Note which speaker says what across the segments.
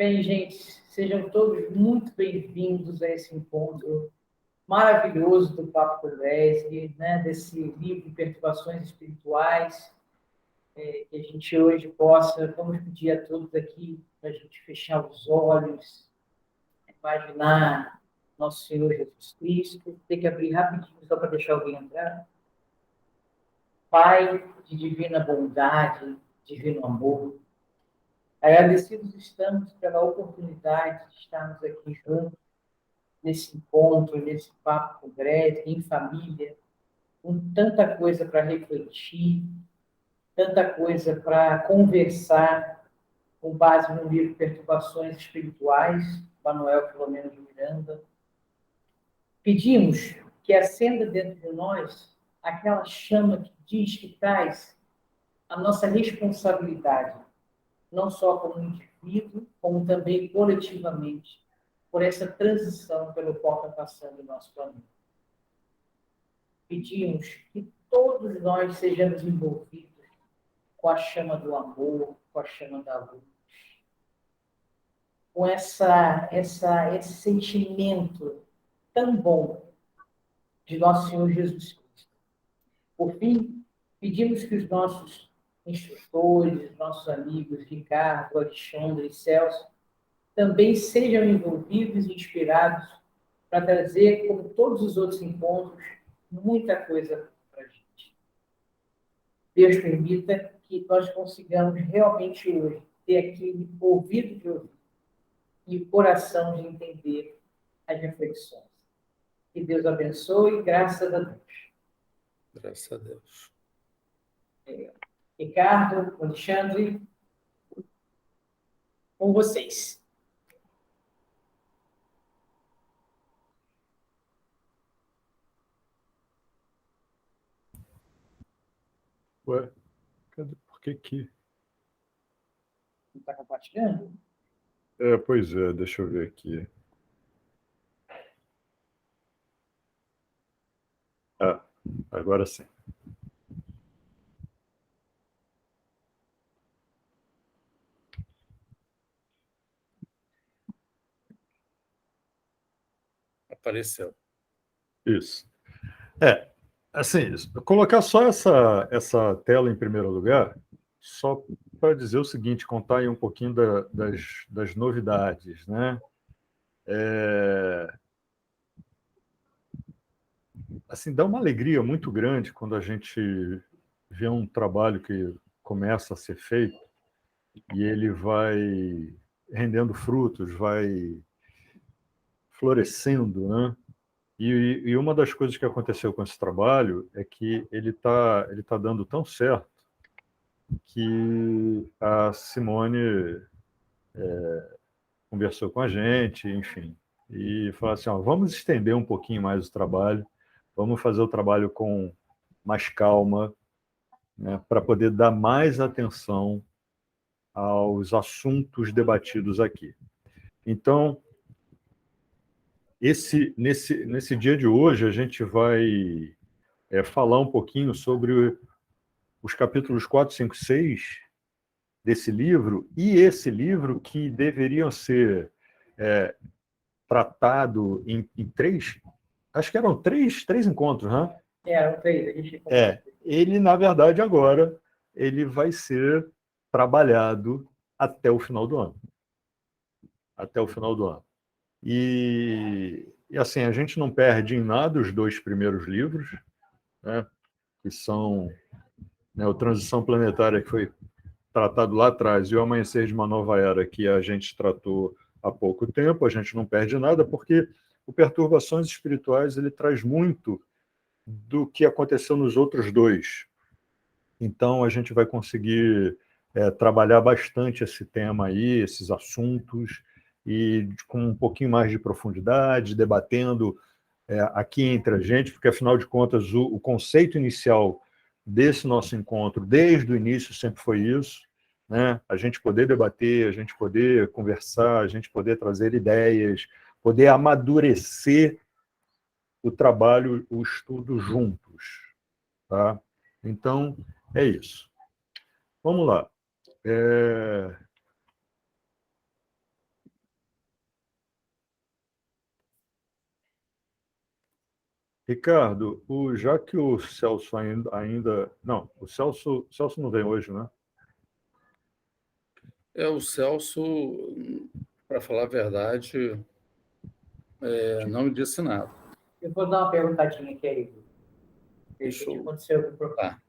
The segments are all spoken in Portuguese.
Speaker 1: Bem, gente, sejam todos muito bem-vindos a esse encontro maravilhoso do Papo Progresso, né? Desse livro Perturbações Espirituais, que a gente hoje vamos pedir a todos aqui para a gente fechar os olhos, imaginar Nosso Senhor Jesus Cristo. Tem que abrir rapidinho só para deixar alguém entrar. Pai de divina bondade, divino amor, agradecidos estamos pela oportunidade de estarmos aqui juntos, nesse encontro, nesse papo congresso, em família, com tanta coisa para refletir, tanta coisa para conversar, com base no livro Perturbações Espirituais, Manuel Filomeno de Miranda. Pedimos que acenda dentro de nós aquela chama que diz que traz a nossa responsabilidade, não só como indivíduo, como também coletivamente, por essa transição pelo qual está passando o nosso planeta. Pedimos que todos nós sejamos envolvidos com a chama do amor, com a chama da luz, com esse sentimento tão bom de nosso Senhor Jesus Cristo. Por fim, pedimos que os nossos instrutores, nossos amigos, Ricardo, Alexandre e Celso, também sejam envolvidos e inspirados para trazer, como todos os outros encontros, muita coisa para a gente. Deus permita que nós consigamos realmente hoje ter aquele ouvido de ouvir e o coração de entender as reflexões. Que Deus abençoe, graças a Deus.
Speaker 2: Graças a Deus.
Speaker 1: Ricardo, Alexandre, com vocês.
Speaker 3: Ué, por que?
Speaker 1: Não está compartilhando?
Speaker 3: Pois é, deixa eu ver aqui. Agora sim.
Speaker 2: Apareceu.
Speaker 3: Isso. Assim, colocar só essa tela em primeiro lugar, só para dizer o seguinte, contar aí um pouquinho das novidades, né? Assim, dá uma alegria muito grande quando a gente vê um trabalho que começa a ser feito e ele vai rendendo frutos, vai florescendo, né? E uma das coisas que aconteceu com esse trabalho é que ele tá dando tão certo que a Simone conversou com a gente, enfim, e falou assim, ó, vamos estender um pouquinho mais o trabalho, vamos fazer o trabalho com mais calma, né, para poder dar mais atenção aos assuntos debatidos aqui. Então, nesse dia de hoje, a gente vai falar um pouquinho sobre os capítulos 4, 5, 6 desse livro, e esse livro que deveriam ser tratado em três, acho que eram três encontros, né?
Speaker 1: Eram três. A gente
Speaker 3: ele, na verdade, agora, ele vai ser trabalhado até o final do ano. Até o final do ano. E assim, a gente não perde em nada os dois primeiros livros, né, que são, né, o Transição Planetária, que foi tratado lá atrás, e o Amanhecer de uma Nova Era, que a gente tratou há pouco tempo. A gente não perde nada, porque o Perturbações Espirituais ele traz muito do que aconteceu nos outros dois. Então, a gente vai conseguir trabalhar bastante esse tema aí, esses assuntos, e com um pouquinho mais de profundidade, debatendo aqui entre a gente, porque, afinal de contas, o conceito inicial desse nosso encontro, desde o início, sempre foi isso, né? A gente poder debater, a gente poder conversar, a gente poder trazer ideias, poder amadurecer o trabalho, o estudo juntos, tá? Então, é isso. Vamos lá. Ricardo, já que o Celso ainda. Não, o Celso não vem hoje, né?
Speaker 2: O Celso, para falar a verdade, não me disse nada.
Speaker 1: Eu vou dar uma perguntadinha aqui a ele.
Speaker 2: Deixa
Speaker 1: O que
Speaker 2: eu...
Speaker 1: aconteceu com o professor?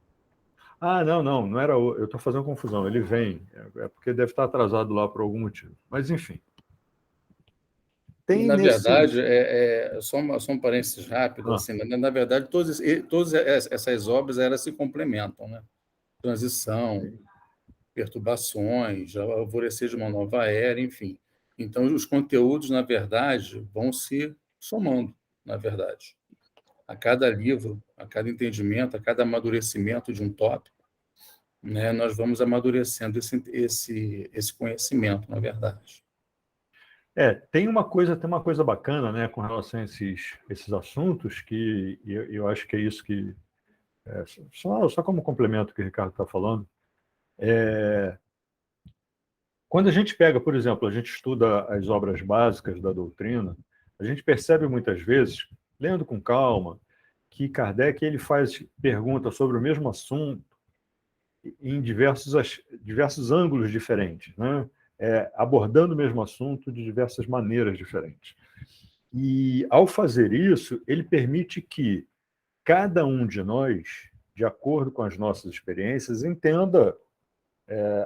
Speaker 2: Tá.
Speaker 3: Não era. Eu estou fazendo confusão. Ele vem, porque deve estar atrasado lá por algum motivo. Mas, enfim. Tem
Speaker 2: Na
Speaker 3: nesse.
Speaker 2: verdade, só um parênteses rápido, assim, na verdade, todas essas obras elas se complementam, né? Transição, perturbações, alvorecer de uma nova era, enfim. Então, os conteúdos, na verdade, vão se somando, na verdade. A cada livro, a cada entendimento, a cada amadurecimento de um tópico, né, nós vamos amadurecendo esse conhecimento, na verdade.
Speaker 3: Tem uma coisa bacana, né, com relação a esses assuntos, que eu acho que é isso que. Só como complemento que o Ricardo está falando. Quando a gente pega, por exemplo, a gente estuda as obras básicas da doutrina, a gente percebe muitas vezes, lendo com calma, que Kardec ele faz perguntas sobre o mesmo assunto em diversos ângulos diferentes, né? Abordando o mesmo assunto de diversas maneiras diferentes. E, ao fazer isso, ele permite que cada um de nós, de acordo com as nossas experiências, entenda,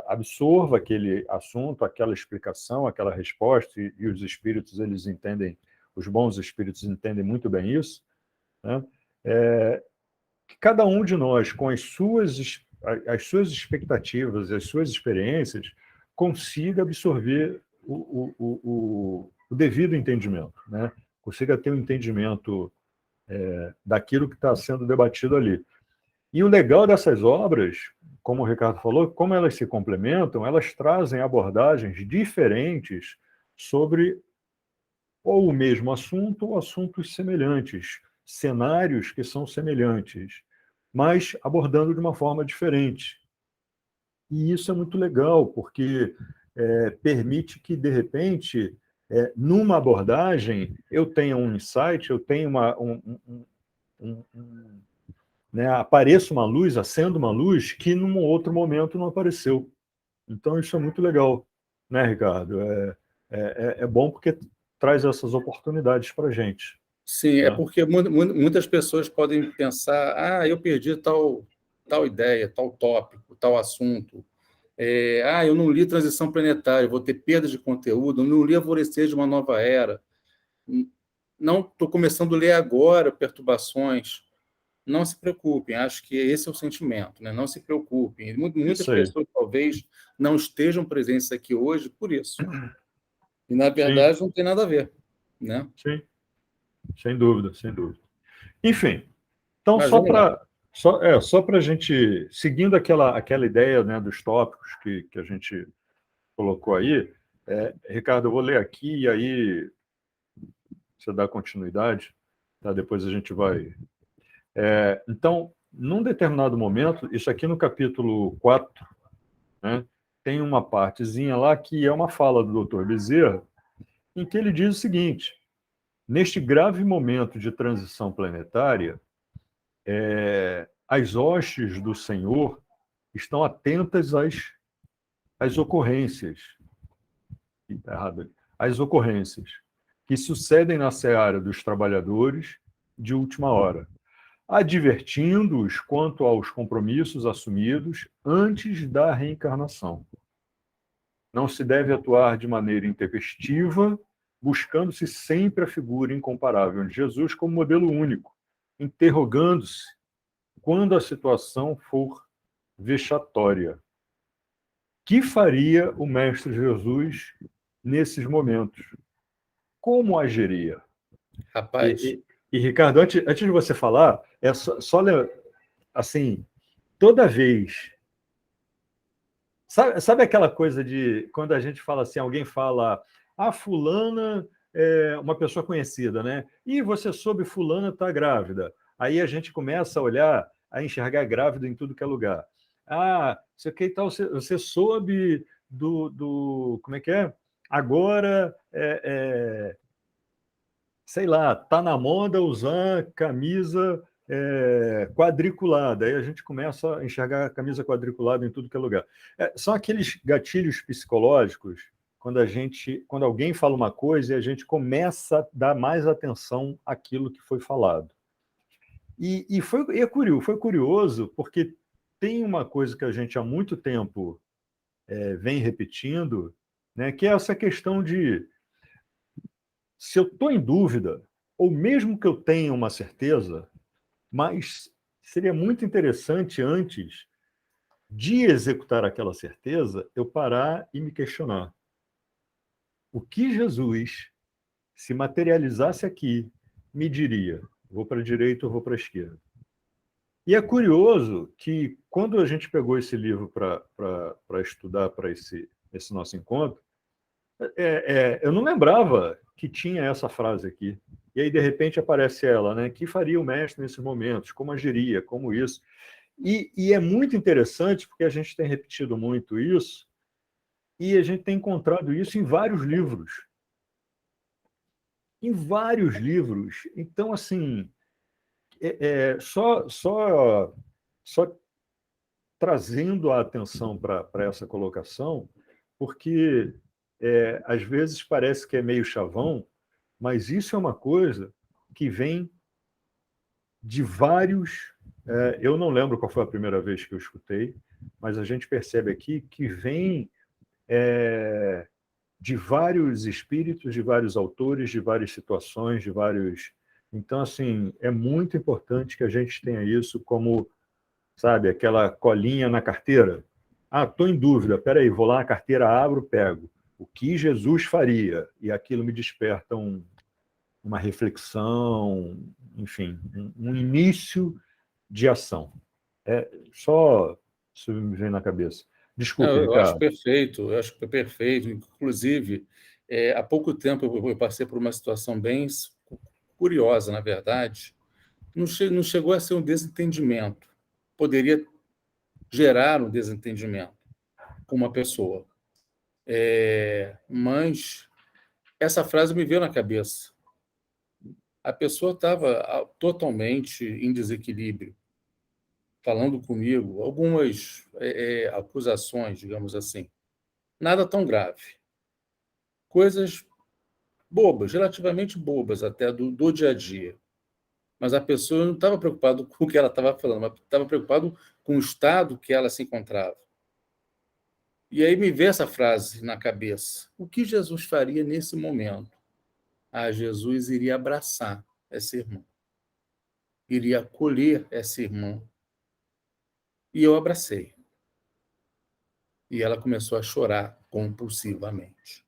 Speaker 3: absorva aquele assunto, aquela explicação, aquela resposta, e os espíritos, eles entendem, os bons espíritos entendem muito bem isso, né? Que cada um de nós, com as suas expectativas, as suas experiências, consiga absorver o devido entendimento, né? Consiga ter um entendimento daquilo que está sendo debatido ali. E o legal dessas obras, como o Ricardo falou, como elas se complementam, elas trazem abordagens diferentes sobre ou o mesmo assunto ou assuntos semelhantes, cenários que são semelhantes, mas abordando de uma forma diferente. E isso é muito legal, porque permite que, de repente, numa abordagem, eu tenha um insight, eu tenha né, apareça uma luz, acenda uma luz que num outro momento não apareceu. Então, isso é muito legal, né, Ricardo? É bom porque traz essas oportunidades para a gente.
Speaker 2: Sim, é
Speaker 3: Né?
Speaker 2: porque muitas pessoas podem pensar, eu perdi tal ideia, tal tópico, tal assunto. Eu não li Transição Planetária, vou ter perda de conteúdo, eu não li Alvorecer de uma Nova Era. Não estou começando a ler agora Perturbações. Não se preocupem, acho que esse é o sentimento, né? Não se preocupem. Muitas
Speaker 3: Isso aí.
Speaker 2: pessoas talvez não estejam presentes aqui hoje por isso. E, na
Speaker 3: Sim,
Speaker 2: verdade, não tem nada a ver, né?
Speaker 3: sim, sem dúvida, sem dúvida. Enfim, então
Speaker 2: Mas vamos lá.
Speaker 3: só para a gente, seguindo aquela ideia, né, dos tópicos que a gente colocou aí, Ricardo, eu vou ler aqui e aí você dá continuidade, tá? Depois a gente vai. Então, num determinado momento, isso aqui no capítulo 4, né, tem uma partezinha lá que é uma fala do Dr. Bezerra, em que ele diz o seguinte: neste grave momento de transição planetária, as hostes do Senhor estão atentas às ocorrências, tá errado ali, às ocorrências que sucedem na seara dos trabalhadores de última hora, advertindo-os quanto aos compromissos assumidos antes da reencarnação. Não se deve atuar de maneira intempestiva, buscando-se sempre a figura incomparável de Jesus como modelo único, interrogando-se quando a situação for vexatória. Que faria o Mestre Jesus nesses momentos? Como agiria?
Speaker 2: Rapaz,
Speaker 3: E Ricardo, antes de você falar, assim, toda vez. Sabe aquela coisa de quando a gente fala assim, alguém fala, fulana é uma pessoa conhecida, né? E você soube fulana está grávida. Aí a gente começa a olhar, a enxergar grávida em tudo que é lugar. Você que tal, você soube como é que é? Agora sei lá, tá na moda usar camisa quadriculada. Aí a gente começa a enxergar a camisa quadriculada em tudo que é lugar. São aqueles gatilhos psicológicos quando alguém fala uma coisa e a gente começa a dar mais atenção àquilo que foi falado. Foi curioso, porque tem uma coisa que a gente há muito tempo vem repetindo, né, que é essa questão de se eu estou em dúvida, ou mesmo que eu tenha uma certeza, mas seria muito interessante, antes de executar aquela certeza, eu parar e me questionar. O que Jesus, se materializasse aqui, me diria? Vou para a direita ou vou para a esquerda? E é curioso que, quando a gente pegou esse livro para estudar para esse nosso encontro, eu não lembrava que tinha essa frase aqui. E aí, de repente, aparece ela, né? Que faria o mestre nesses momentos? Como agiria? Como isso? E é muito interessante, porque a gente tem repetido muito isso, e a gente tem encontrado isso em vários livros. Em vários livros. Então, assim, só trazendo a atenção para essa colocação, porque às vezes parece que é meio chavão, mas isso é uma coisa que vem de vários. Eu não lembro qual foi a primeira vez que eu escutei, mas a gente percebe aqui que vem de vários espíritos, de vários autores, de várias situações, de vários. Então, assim, é muito importante que a gente tenha isso como, sabe, aquela colinha na carteira. Ah, estou em dúvida, peraí, vou lá na carteira, abro, pego. O que Jesus faria? E aquilo me desperta uma reflexão, enfim, um início de ação. Só isso me vem na cabeça. Desculpe,
Speaker 2: Eu acho
Speaker 3: Ricardo.
Speaker 2: perfeito, eu acho que é perfeito. Inclusive, há pouco tempo eu passei por uma situação bem curiosa, na verdade. Não chegou a ser um desentendimento. Poderia gerar um desentendimento com uma pessoa. Mas essa frase me veio na cabeça. A pessoa estava totalmente em desequilíbrio, falando comigo, algumas acusações, digamos assim. Nada tão grave. Coisas bobas, relativamente bobas até do dia a dia. Mas a pessoa não estava preocupada com o que ela estava falando, mas estava preocupada com o estado que ela se encontrava. E aí me veio essa frase na cabeça. O que Jesus faria nesse momento? Ah, Jesus iria abraçar essa irmã. Iria acolher essa irmã. E eu abracei. E ela começou a chorar compulsivamente.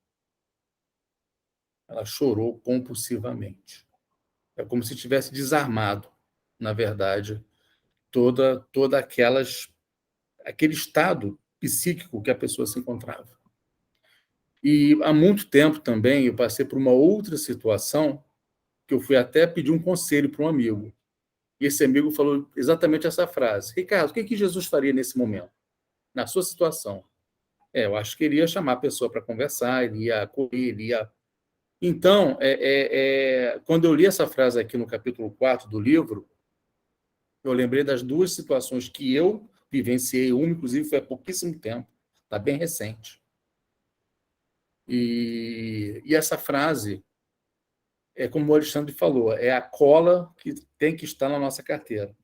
Speaker 2: Ela chorou compulsivamente. É como se tivesse desarmado, na verdade, toda aquele estado psíquico que a pessoa se encontrava. E há muito tempo também eu passei por uma outra situação que eu fui até pedir um conselho para um amigo. E esse amigo falou exatamente essa frase: Ricardo, o que Jesus faria nesse momento, na sua situação? Eu acho que ele ia chamar a pessoa para conversar, ele ia acolher, ele ia. Então, quando eu li essa frase aqui no capítulo 4 do livro, eu lembrei das duas situações que eu vivenciei, uma, inclusive, foi há pouquíssimo tempo, está bem recente. E essa frase, como o Alexandre falou, é a cola que tem que estar na nossa carteira.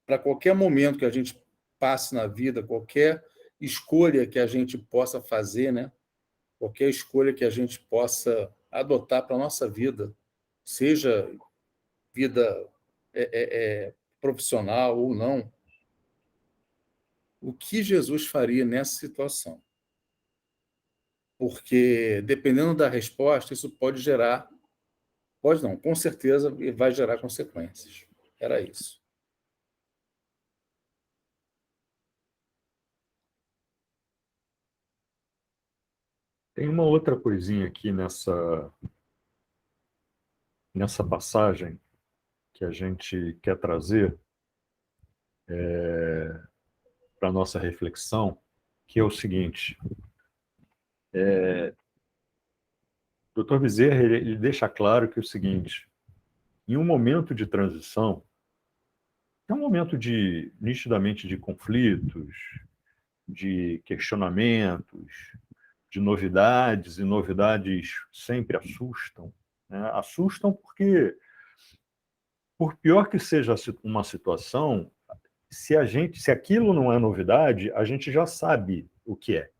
Speaker 2: Para qualquer momento que a gente passe na vida, qualquer escolha que a gente possa fazer, né? Qualquer escolha que a gente possa adotar para a nossa vida, seja vida profissional ou não, o que Jesus faria nessa situação? Porque, dependendo da resposta, isso pode gerar, pode não, com certeza vai gerar consequências. Era isso.
Speaker 3: Tem uma outra coisinha aqui nessa passagem que a gente quer trazer para a nossa reflexão, que é o seguinte: Dr. Bezerra ele deixa claro que é o seguinte: em um momento de transição, é um momento nitidamente de conflitos, de questionamentos, de novidades, e novidades sempre assustam, né? Assustam porque, por pior que seja uma situação, se aquilo não é novidade, a gente já sabe o que é,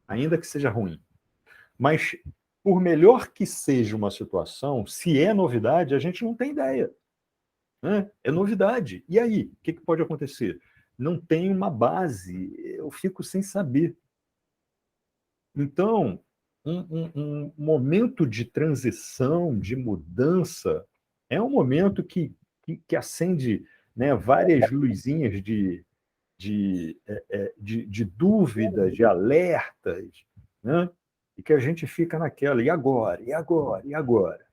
Speaker 3: ainda que seja ruim. Mas, por melhor que seja uma situação, se é novidade, a gente não tem ideia, né? É novidade. E aí? O que pode acontecer? Não tem uma base, eu fico sem saber. Então, um momento de transição, de mudança, é um momento que acende, né, várias luzinhas de dúvidas, de alertas, né? E que a gente fica naquela, e agora? E agora? E agora?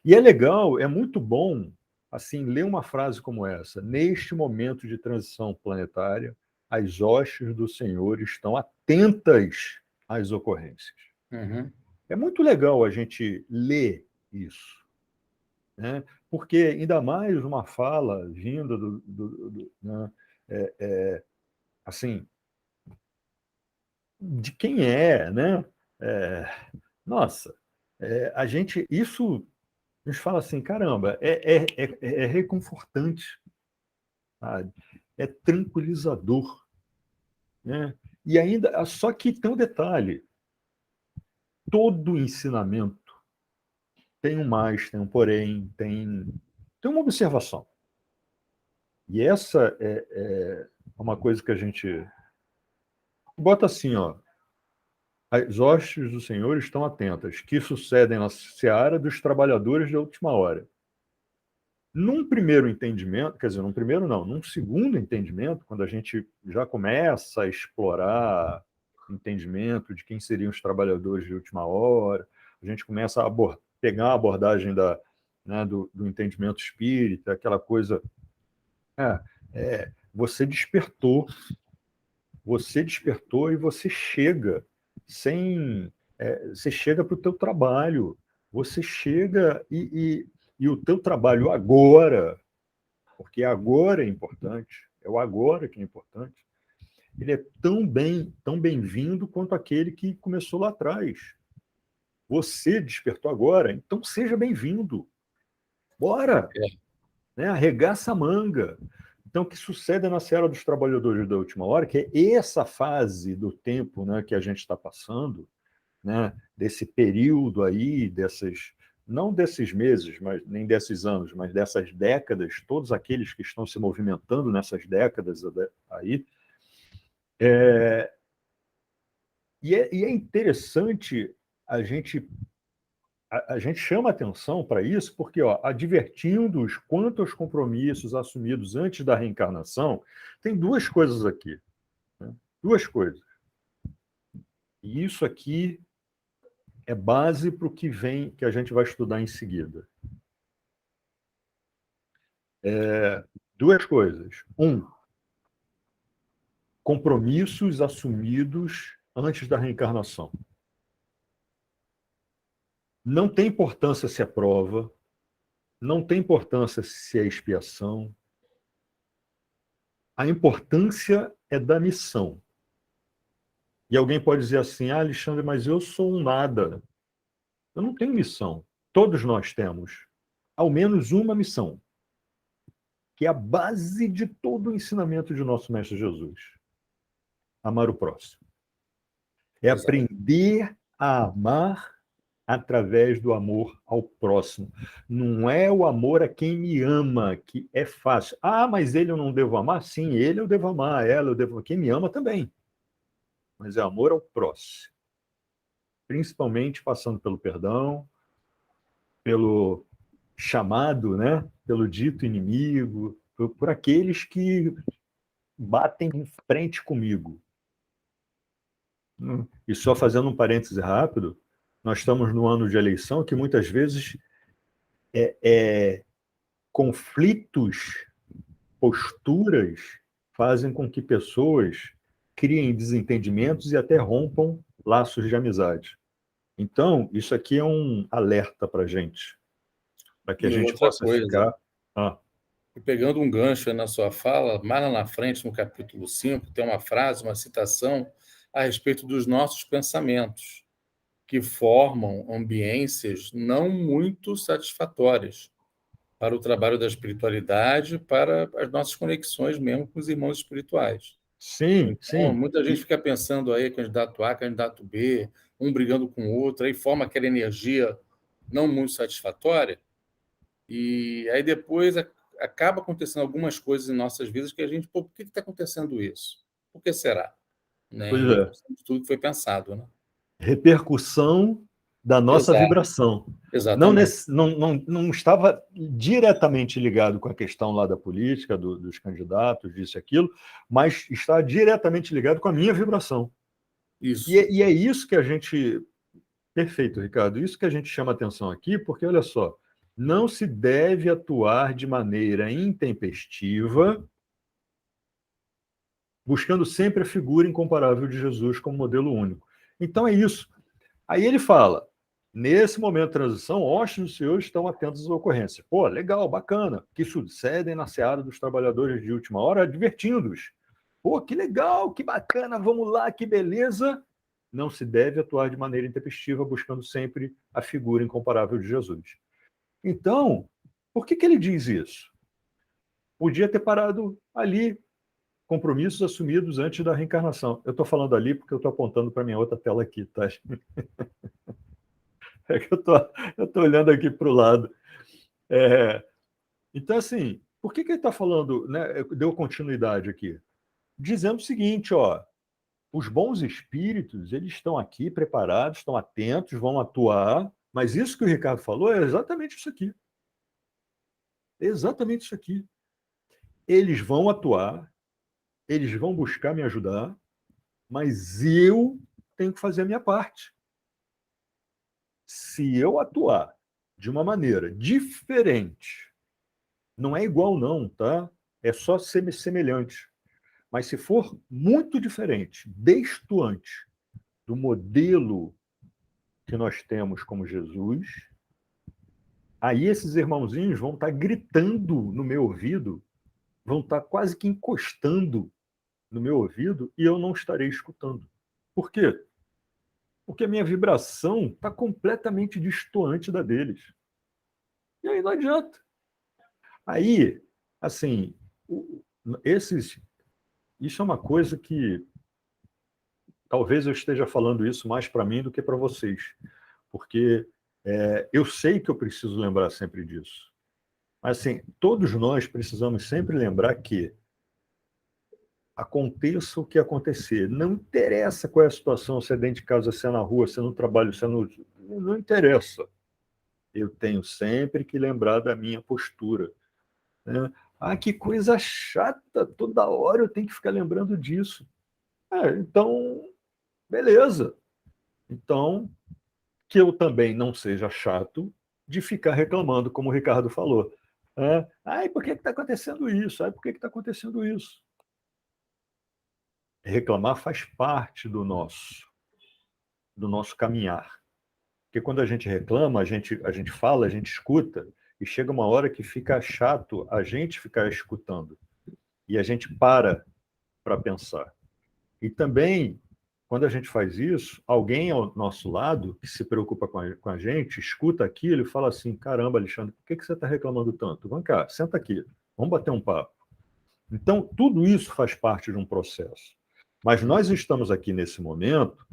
Speaker 3: E é legal, é muito bom, assim, ler uma frase como essa: neste momento de transição planetária, as hostes do Senhor estão atentas às ocorrências.
Speaker 2: Uhum.
Speaker 3: É muito legal a gente ler isso, né? Porque ainda mais uma fala vinda né, assim, de quem é, né? É, nossa, a gente, isso nos fala assim, caramba, é reconfortante, sabe? É tranquilizador, né? E ainda, só que tem um detalhe: todo ensinamento tem um mais, tem um porém, tem uma observação. E essa é uma coisa que a gente bota assim, ó: as hostes do Senhor estão atentas, que sucedem na seara dos trabalhadores de última hora. Num primeiro entendimento, quer dizer, num primeiro não, num segundo entendimento, quando a gente já começa a explorar o entendimento de quem seriam os trabalhadores de última hora, a gente começa a pegar a abordagem né, do entendimento espírita, aquela coisa. Você despertou e você chega sem. Você chega para o teu trabalho, você chega e o teu trabalho agora, porque agora é importante, é o agora que é importante, ele é tão bem-vindo quanto aquele que começou lá atrás. Você despertou agora, então seja bem-vindo. Bora! Né? Arregaça a manga. Então, o que sucede na Seara dos Trabalhadores da Última Hora, que é essa fase do tempo, né, que a gente está passando, né, desse período aí, não desses meses, mas nem desses anos, mas dessas décadas, todos aqueles que estão se movimentando nessas décadas aí. E é interessante a gente chama atenção para isso porque, ó, advertindo-os quanto aos compromissos assumidos antes da reencarnação, tem duas coisas aqui, né? Duas coisas. E isso aqui é base para o que vem, que a gente vai estudar em seguida. Duas coisas. Compromissos assumidos antes da reencarnação. Não tem importância se é prova, não tem importância se é expiação. A importância é da missão. E alguém pode dizer assim: ah, Alexandre, mas eu sou um nada. Eu não tenho missão. Todos nós temos ao menos uma missão, que é a base de todo o ensinamento de nosso Mestre Jesus: amar o próximo. É aprender a amar através do amor ao próximo. Não é o amor a quem me ama, que é fácil. Ah, mas ele eu não devo amar? Sim, ele eu devo amar, ela eu devo amar. Quem me ama também. Mas é amor ao próximo. Principalmente passando pelo perdão, pelo chamado, né? Pelo dito inimigo, por aqueles que batem em frente comigo. E só fazendo um parêntese rápido, nós estamos no ano de eleição que muitas vezes conflitos, posturas fazem com que pessoas criem desentendimentos e até rompam laços de amizade. Então, isso aqui é um alerta para a gente, para que a
Speaker 2: E
Speaker 3: gente
Speaker 2: outra
Speaker 3: possa
Speaker 2: coisa,
Speaker 3: ficar... Ah,
Speaker 2: e pegando um gancho na sua fala, mais lá na frente, no capítulo 5, tem uma frase, uma citação a respeito dos nossos pensamentos, que formam ambiências não muito satisfatórias para o trabalho da espiritualidade, para as nossas conexões mesmo com os irmãos espirituais.
Speaker 3: sim,
Speaker 2: Então,
Speaker 3: sim.
Speaker 2: muita gente fica pensando aí, candidato A, candidato B, um brigando com o outro, aí forma aquela energia não muito satisfatória, e aí depois acaba acontecendo algumas coisas em nossas vidas que a gente, pô, por que está acontecendo isso? Por que será? Né?
Speaker 3: Pois
Speaker 2: Em
Speaker 3: é.
Speaker 2: função de tudo que foi pensado, né?
Speaker 3: Repercussão da nossa
Speaker 2: Exato,
Speaker 3: vibração. Não,
Speaker 2: exatamente.
Speaker 3: não estava diretamente ligado com a questão lá da política, dos candidatos, disso e aquilo, mas está diretamente ligado com a minha vibração.
Speaker 2: Isso.
Speaker 3: E é isso que a gente... Perfeito, Ricardo. Isso que a gente chama atenção aqui, porque, olha só, não se deve atuar de maneira intempestiva, buscando sempre a figura incomparável de Jesus como modelo único. Então é isso. Aí ele fala, nesse momento de transição, hóspedes dos senhores estão atentos às ocorrências. Pô, legal, bacana, que sucedem na seara dos trabalhadores de última hora, advertindo-os. Pô, que legal, que bacana, vamos lá, que beleza. Não se deve atuar de maneira intempestiva, buscando sempre a figura incomparável de Jesus. Então, por que ele diz isso? Podia ter parado ali, compromissos assumidos antes da reencarnação. Eu estou falando ali porque eu estou apontando para minha outra tela aqui, tá? É que eu tô olhando aqui para o lado. Então, assim, por que ele está falando, né? Deu continuidade aqui? Dizendo o seguinte, ó, os bons espíritos, eles estão aqui preparados, estão atentos, vão atuar, mas isso que o Ricardo falou é exatamente isso aqui. Exatamente isso aqui. Eles vão atuar, eles vão buscar me ajudar, mas eu tenho que fazer a minha parte. Se eu atuar de uma maneira diferente, não é igual não, tá? É só semelhante. Mas se for muito diferente, destoante do modelo que nós temos como Jesus, aí esses irmãozinhos vão estar gritando no meu ouvido, vão estar quase que encostando no meu ouvido e eu não estarei escutando. Por quê? Porque a minha vibração está completamente distoante da deles. E aí não adianta. Aí, assim, isso é uma coisa que talvez eu esteja falando isso mais para mim do que para vocês, porque eu sei que eu preciso lembrar sempre disso. Mas, assim, todos nós precisamos sempre lembrar que aconteça o que acontecer, não interessa qual é a situação, se é dentro de casa, se é na rua, se é no trabalho, se é no... Não interessa. Eu tenho sempre que lembrar da minha postura, né? Ah, que coisa chata, toda hora eu tenho que ficar lembrando disso. Então, beleza. Então, que eu também não seja chato de ficar reclamando, como o Ricardo falou. Ai, por que está acontecendo isso? Ai, por que está acontecendo isso? Reclamar faz parte do nosso caminhar. Porque quando a gente reclama, a gente fala, a gente escuta, e chega uma hora que fica chato a gente ficar escutando. E a gente para pensar. E também, quando a gente faz isso, alguém ao nosso lado, que se preocupa com a gente, escuta aquilo e fala assim, caramba, Alexandre, por que você está reclamando tanto? Vem cá, senta aqui, vamos bater um papo. Então, tudo isso faz parte de um processo. Mas nós estamos aqui nesse momento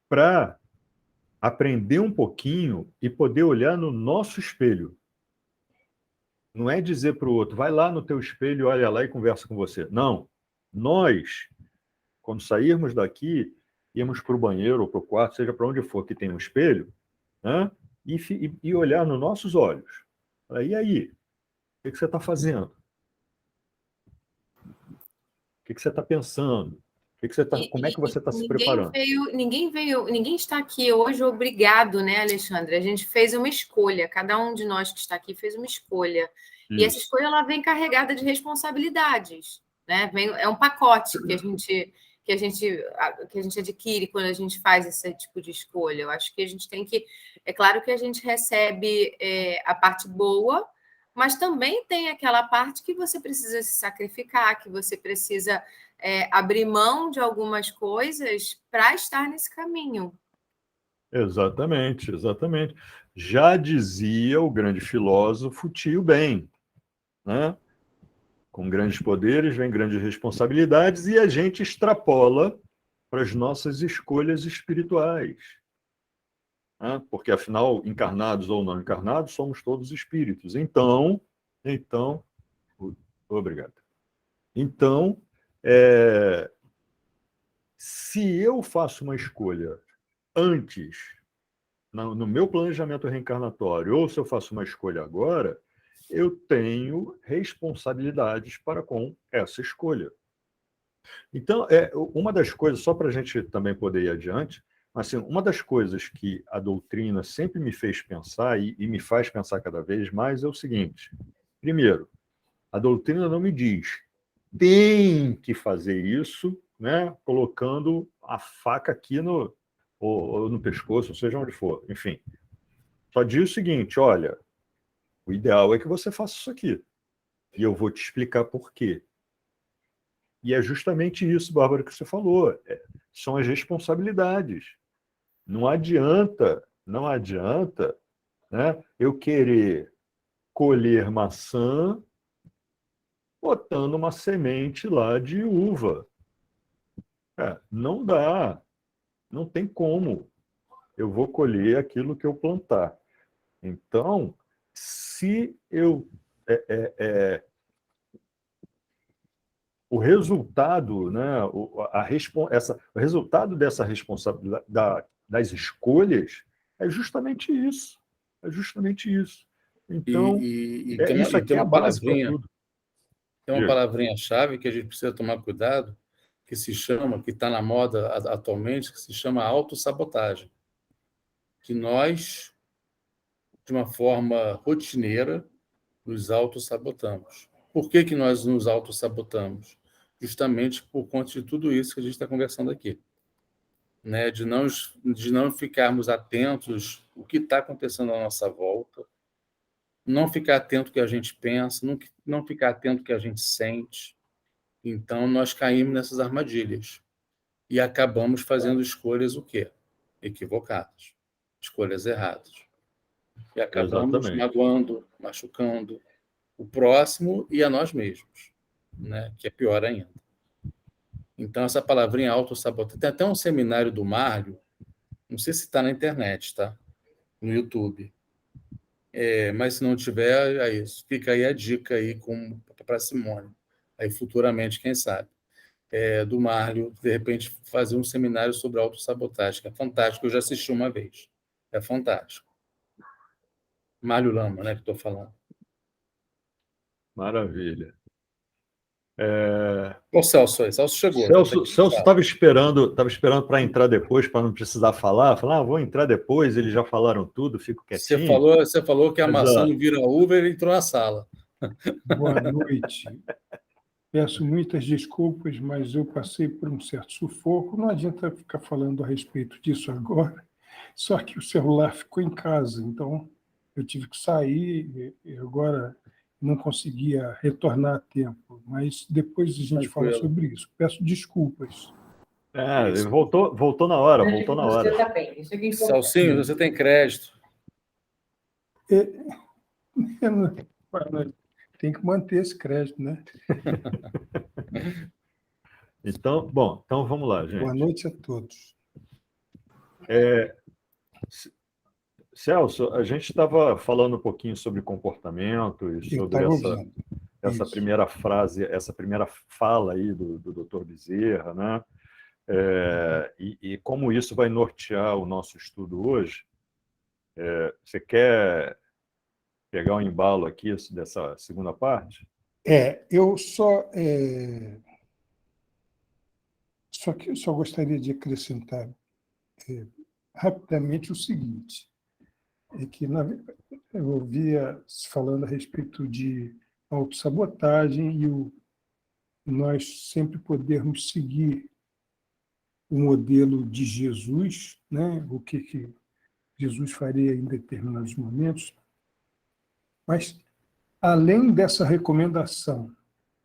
Speaker 3: para aprender um pouquinho e poder olhar no nosso espelho. Não é dizer para o outro, vai lá no teu espelho, olha lá e conversa com você. Não. Nós, quando sairmos daqui, irmos para o banheiro ou para o quarto, seja para onde for que tem um espelho, né? E olhar nos nossos olhos. E aí? O que você está fazendo? O que você está pensando? Como é que você está se preparando?
Speaker 4: Ninguém está aqui hoje obrigado, né, Alexandre? A gente fez uma escolha, cada um de nós que está aqui fez uma escolha. E essa escolha ela vem carregada de responsabilidades, né? É um pacote que a gente que a gente adquire quando a gente faz esse tipo de escolha. Eu acho que a gente tem que... É claro que a gente recebe a parte boa, mas também tem aquela parte que você precisa se sacrificar, que você precisa abrir mão de algumas coisas para estar nesse caminho.
Speaker 3: Exatamente, exatamente. Já dizia o grande filósofo Tio Ben, né? Com grandes poderes vem grandes responsabilidades, e a gente extrapola para as nossas escolhas espirituais, né? Porque, afinal, encarnados ou não encarnados, somos todos espíritos. Então, obrigado. Então, se eu faço uma escolha antes, no meu planejamento reencarnatório, ou se eu faço uma escolha agora, eu tenho responsabilidades para com essa escolha. Então, uma das coisas, só para a gente também poder ir adiante, assim, uma das coisas que a doutrina sempre me fez pensar, e me faz pensar cada vez mais, é o seguinte: primeiro, a doutrina não me diz tem que fazer isso, né, colocando a faca aqui ou no pescoço, seja onde for, enfim. Só diz o seguinte: olha, o ideal é que você faça isso aqui, e eu vou te explicar por quê. E é justamente isso, Bárbara, que você falou. São as responsabilidades. Não adianta, né, eu querer colher maçã botando uma semente lá de uva. Não dá, não tem como. Eu vou colher aquilo que eu plantar. Então, se eu o resultado, né, o resultado dessa responsabilidade das escolhas é justamente isso. É justamente isso. Então, isso
Speaker 2: Tem
Speaker 3: aqui é a
Speaker 2: uma
Speaker 3: base para
Speaker 2: palavrinha,
Speaker 3: tudo.
Speaker 2: tem uma palavrinha-chave que a gente precisa tomar cuidado, que está na moda atualmente, que se chama autossabotagem. Que nós, de uma forma rotineira, nos autossabotamos. Por que nós nos autossabotamos? Justamente por conta de tudo isso que a gente está conversando aqui. Né? De não ficarmos atentos ao que está acontecendo à nossa volta, não ficar atento ao que a gente pensa, não ficar atento ao que a gente sente. Então, nós caímos nessas armadilhas e acabamos fazendo escolhas o quê? Equivocadas, escolhas erradas. E acabamos
Speaker 3: Exatamente.
Speaker 2: magoando, machucando o próximo e a nós mesmos, né? Que é pior ainda. Então, essa palavrinha autossabotagem... Tem até um seminário do Márlio, não sei se está na internet, tá? No YouTube. Mas se não tiver, aí fica aí a dica aí para a Simone. Aí futuramente, quem sabe. Do Márlio, de repente, fazer um seminário sobre autossabotagem, que é fantástico. Eu já assisti uma vez. É fantástico. Márlio Lama, né, que estou falando.
Speaker 3: Maravilha.
Speaker 2: O Celso aí. Celso chegou.
Speaker 3: Celso estava esperando para entrar depois, para não precisar falar. Falar, vou entrar depois, eles já falaram tudo, fico quietinho.
Speaker 2: Você falou que a maçã não vira uva, ele entrou na sala.
Speaker 5: Boa noite. Peço muitas desculpas, mas eu passei por um certo sufoco. Não adianta ficar falando a respeito disso agora, só que o celular ficou em casa, então eu tive que sair e agora não conseguia retornar a tempo. Mas depois a gente fala sobre isso. Peço desculpas.
Speaker 3: Voltou na hora, voltou na hora.
Speaker 1: Você está bem. Isso aqui é
Speaker 2: Celcinho, você tem crédito.
Speaker 5: Tem que manter esse crédito, né?
Speaker 3: Então vamos lá, gente.
Speaker 5: Boa noite a todos.
Speaker 3: Celso, a gente estava falando um pouquinho sobre comportamento e sobre essa primeira frase, essa primeira fala aí do Dr. Bezerra, né? E como isso vai nortear o nosso estudo hoje. Você quer pegar um embalo aqui dessa segunda parte?
Speaker 5: Eu só gostaria de acrescentar rapidamente o seguinte, é que eu ouvia se falando a respeito de autossabotagem e nós sempre podermos seguir o modelo de Jesus, né? O que Jesus faria em determinados momentos. Mas, além dessa recomendação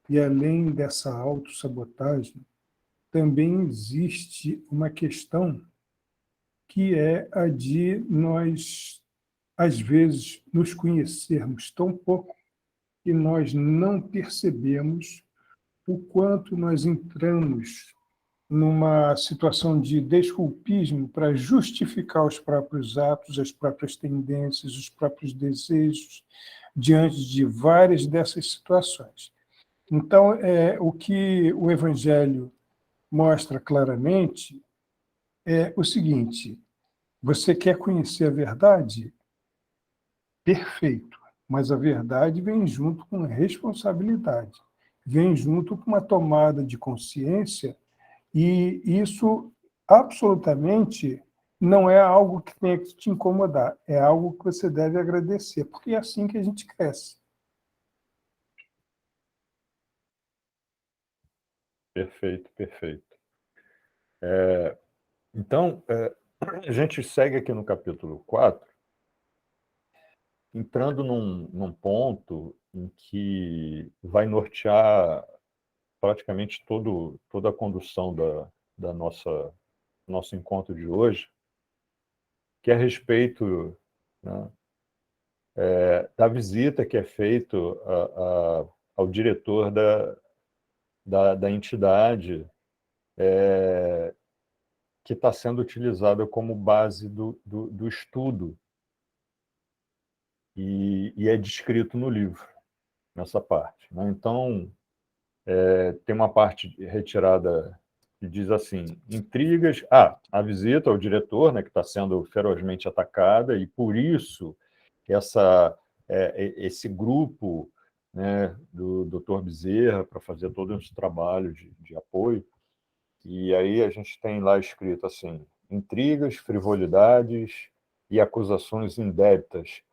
Speaker 5: e além dessa autossabotagem, também existe uma questão que é a de nós, às vezes, nos conhecermos tão pouco que nós não percebemos o quanto nós entramos numa situação de desculpismo para justificar os próprios atos, as próprias tendências, os próprios desejos, diante de várias dessas situações. Então, o que o Evangelho mostra claramente é o seguinte: você quer conhecer a verdade? Perfeito, mas a verdade vem junto com responsabilidade, vem junto com uma tomada de consciência, e isso absolutamente não é algo que tenha que te incomodar, é algo que você deve agradecer, porque é assim que a gente cresce.
Speaker 3: Perfeito, perfeito. Então, a gente segue aqui no capítulo 4, entrando num ponto em que vai nortear praticamente toda a condução da nosso encontro de hoje, que é a respeito, né, da visita que é feita ao diretor da entidade, que está sendo utilizada como base do estudo, e é descrito no livro, nessa parte, né? Então, tem uma parte retirada que diz assim: intrigas. A visita ao diretor, né, que está sendo ferozmente atacada, e por isso esse grupo, né, do Dr. Bezerra, para fazer todo esse trabalho de apoio. E aí a gente tem lá escrito assim: intrigas, frivolidades e acusações indébitas,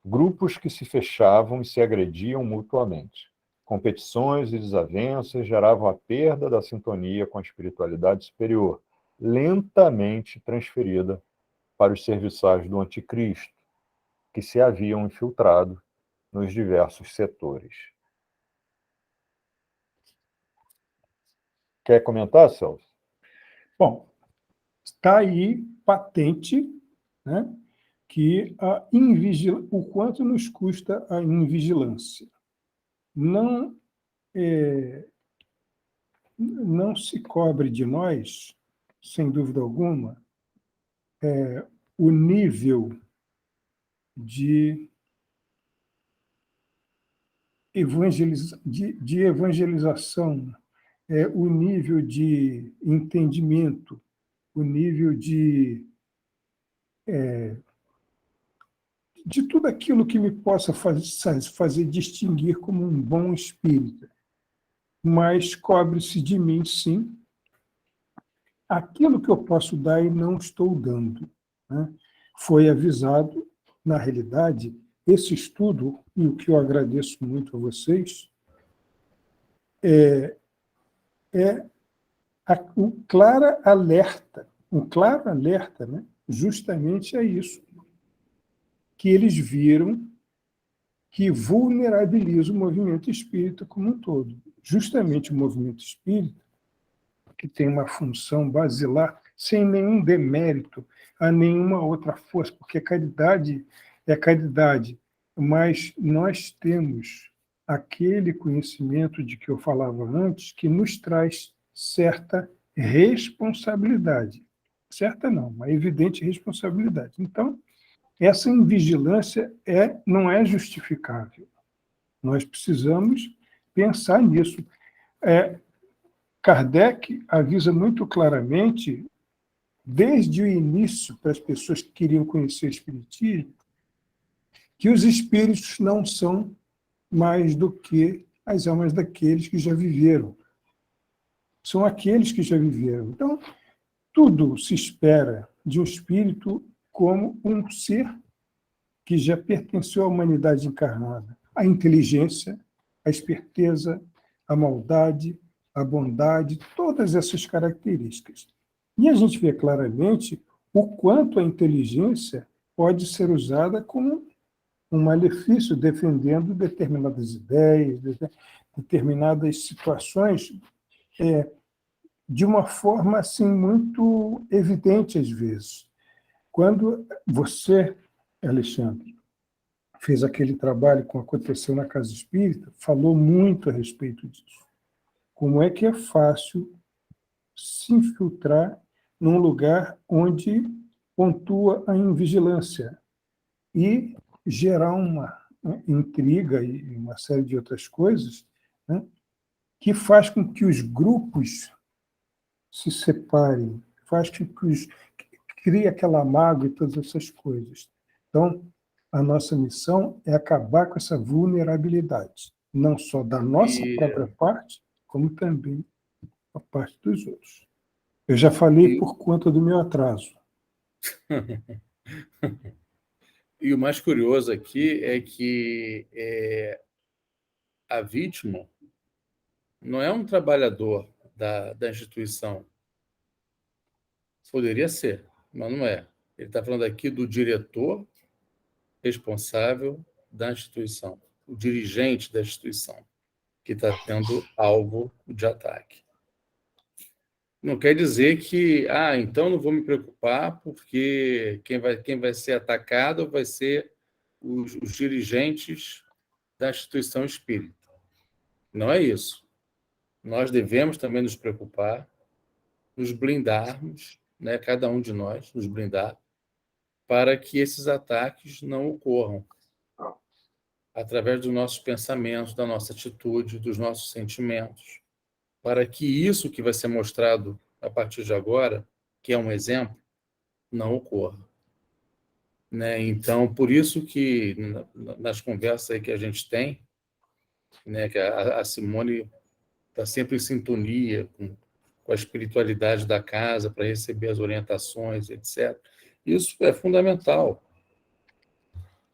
Speaker 3: grupos que se fechavam e se agrediam mutuamente. Competições e desavenças geravam a perda da sintonia com a espiritualidade superior, lentamente transferida para os serviçais do anticristo, que se haviam infiltrado nos diversos setores. Quer comentar, Celso?
Speaker 5: Bom, está aí patente, né, que o quanto nos custa a invigilância. Não se cobre de nós, sem dúvida alguma, o nível de evangelização, o nível de entendimento, o nível de tudo aquilo que me possa fazer distinguir como um bom espírita. Mas cobre-se de mim, sim, aquilo que eu posso dar e não estou dando, né? Foi avisado, na realidade, esse estudo, e o que eu agradeço muito a vocês, um claro alerta, né? Justamente é isso, que eles viram que vulnerabiliza o movimento espírita como um todo. Justamente o movimento espírita, que tem uma função basilar, sem nenhum demérito a nenhuma outra força, porque caridade é caridade, mas nós temos aquele conhecimento de que eu falava antes, que nos traz certa responsabilidade. Certa não, uma evidente responsabilidade. Então, essa invigilância não é justificável. Nós precisamos pensar nisso. Kardec avisa muito claramente, desde o início, para as pessoas que queriam conhecer o Espiritismo, que os espíritos não são mais do que as almas daqueles que já viveram. São aqueles que já viveram. Então, tudo se espera de um espírito como um ser que já pertenceu à humanidade encarnada. A inteligência, a esperteza, a maldade, a bondade, todas essas características. E a gente vê claramente o quanto a inteligência pode ser usada como um malefício, defendendo determinadas ideias, determinadas situações, de uma forma assim muito evidente às vezes. Quando você, Alexandre, fez aquele trabalho que aconteceu na Casa Espírita, falou muito a respeito disso. Como é que é fácil se infiltrar num lugar onde pontua a invigilância e gerar uma intriga e uma série de outras coisas, né, que faz com que os grupos se separem, faz com que crie aquela mágoa e todas essas coisas. Então, a nossa missão é acabar com essa vulnerabilidade, não só da nossa própria parte, como também a parte dos outros. Eu já falei por conta do meu atraso.
Speaker 2: E o mais curioso aqui é que a vítima não é um trabalhador da instituição. Poderia ser, mas não é. Ele está falando aqui do diretor responsável da instituição, o dirigente da instituição, que está tendo alvo de ataque. Não quer dizer que, então não vou me preocupar, porque quem vai ser atacado vai ser os dirigentes da instituição espírita. Não é isso. Nós devemos também nos preocupar, nos blindarmos, né, cada um de nós, nos blindar, para que esses ataques não ocorram através dos nossos pensamentos, da nossa atitude, dos nossos sentimentos, para que isso que vai ser mostrado a partir de agora, que é um exemplo, não ocorra. Né? Então, por isso que nas conversas aí que a gente tem, né, que a Simone está sempre em sintonia com a espiritualidade da casa para receber as orientações, etc. Isso é fundamental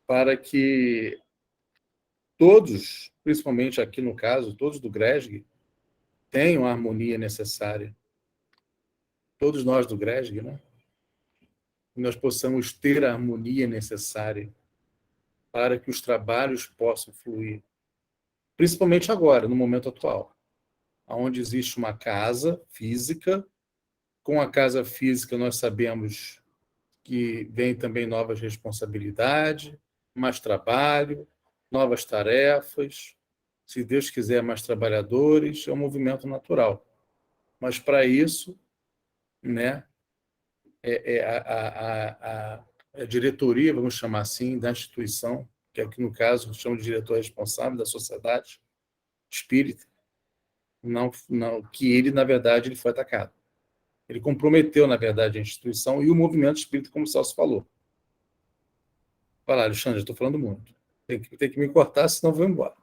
Speaker 2: para que todos, principalmente aqui no caso, todos do GRESG, tenham a harmonia necessária. Todos nós do GRESG, né? Que nós possamos ter a harmonia necessária para que os trabalhos possam fluir. Principalmente agora, no momento atual, onde existe uma casa física. Com a casa física, nós sabemos que vem também novas responsabilidades, mais trabalho, novas tarefas, se Deus quiser, mais trabalhadores, é um movimento natural. Mas, para isso, né, a diretoria, vamos chamar assim, da instituição, que aqui no caso chama de diretor responsável da sociedade espírita, não, que ele, na verdade, ele foi atacado. Ele comprometeu, na verdade, a instituição e o movimento espírita, como o Celso falou. Fala, Alexandre, estou falando muito. Tem que me cortar, senão eu vou embora.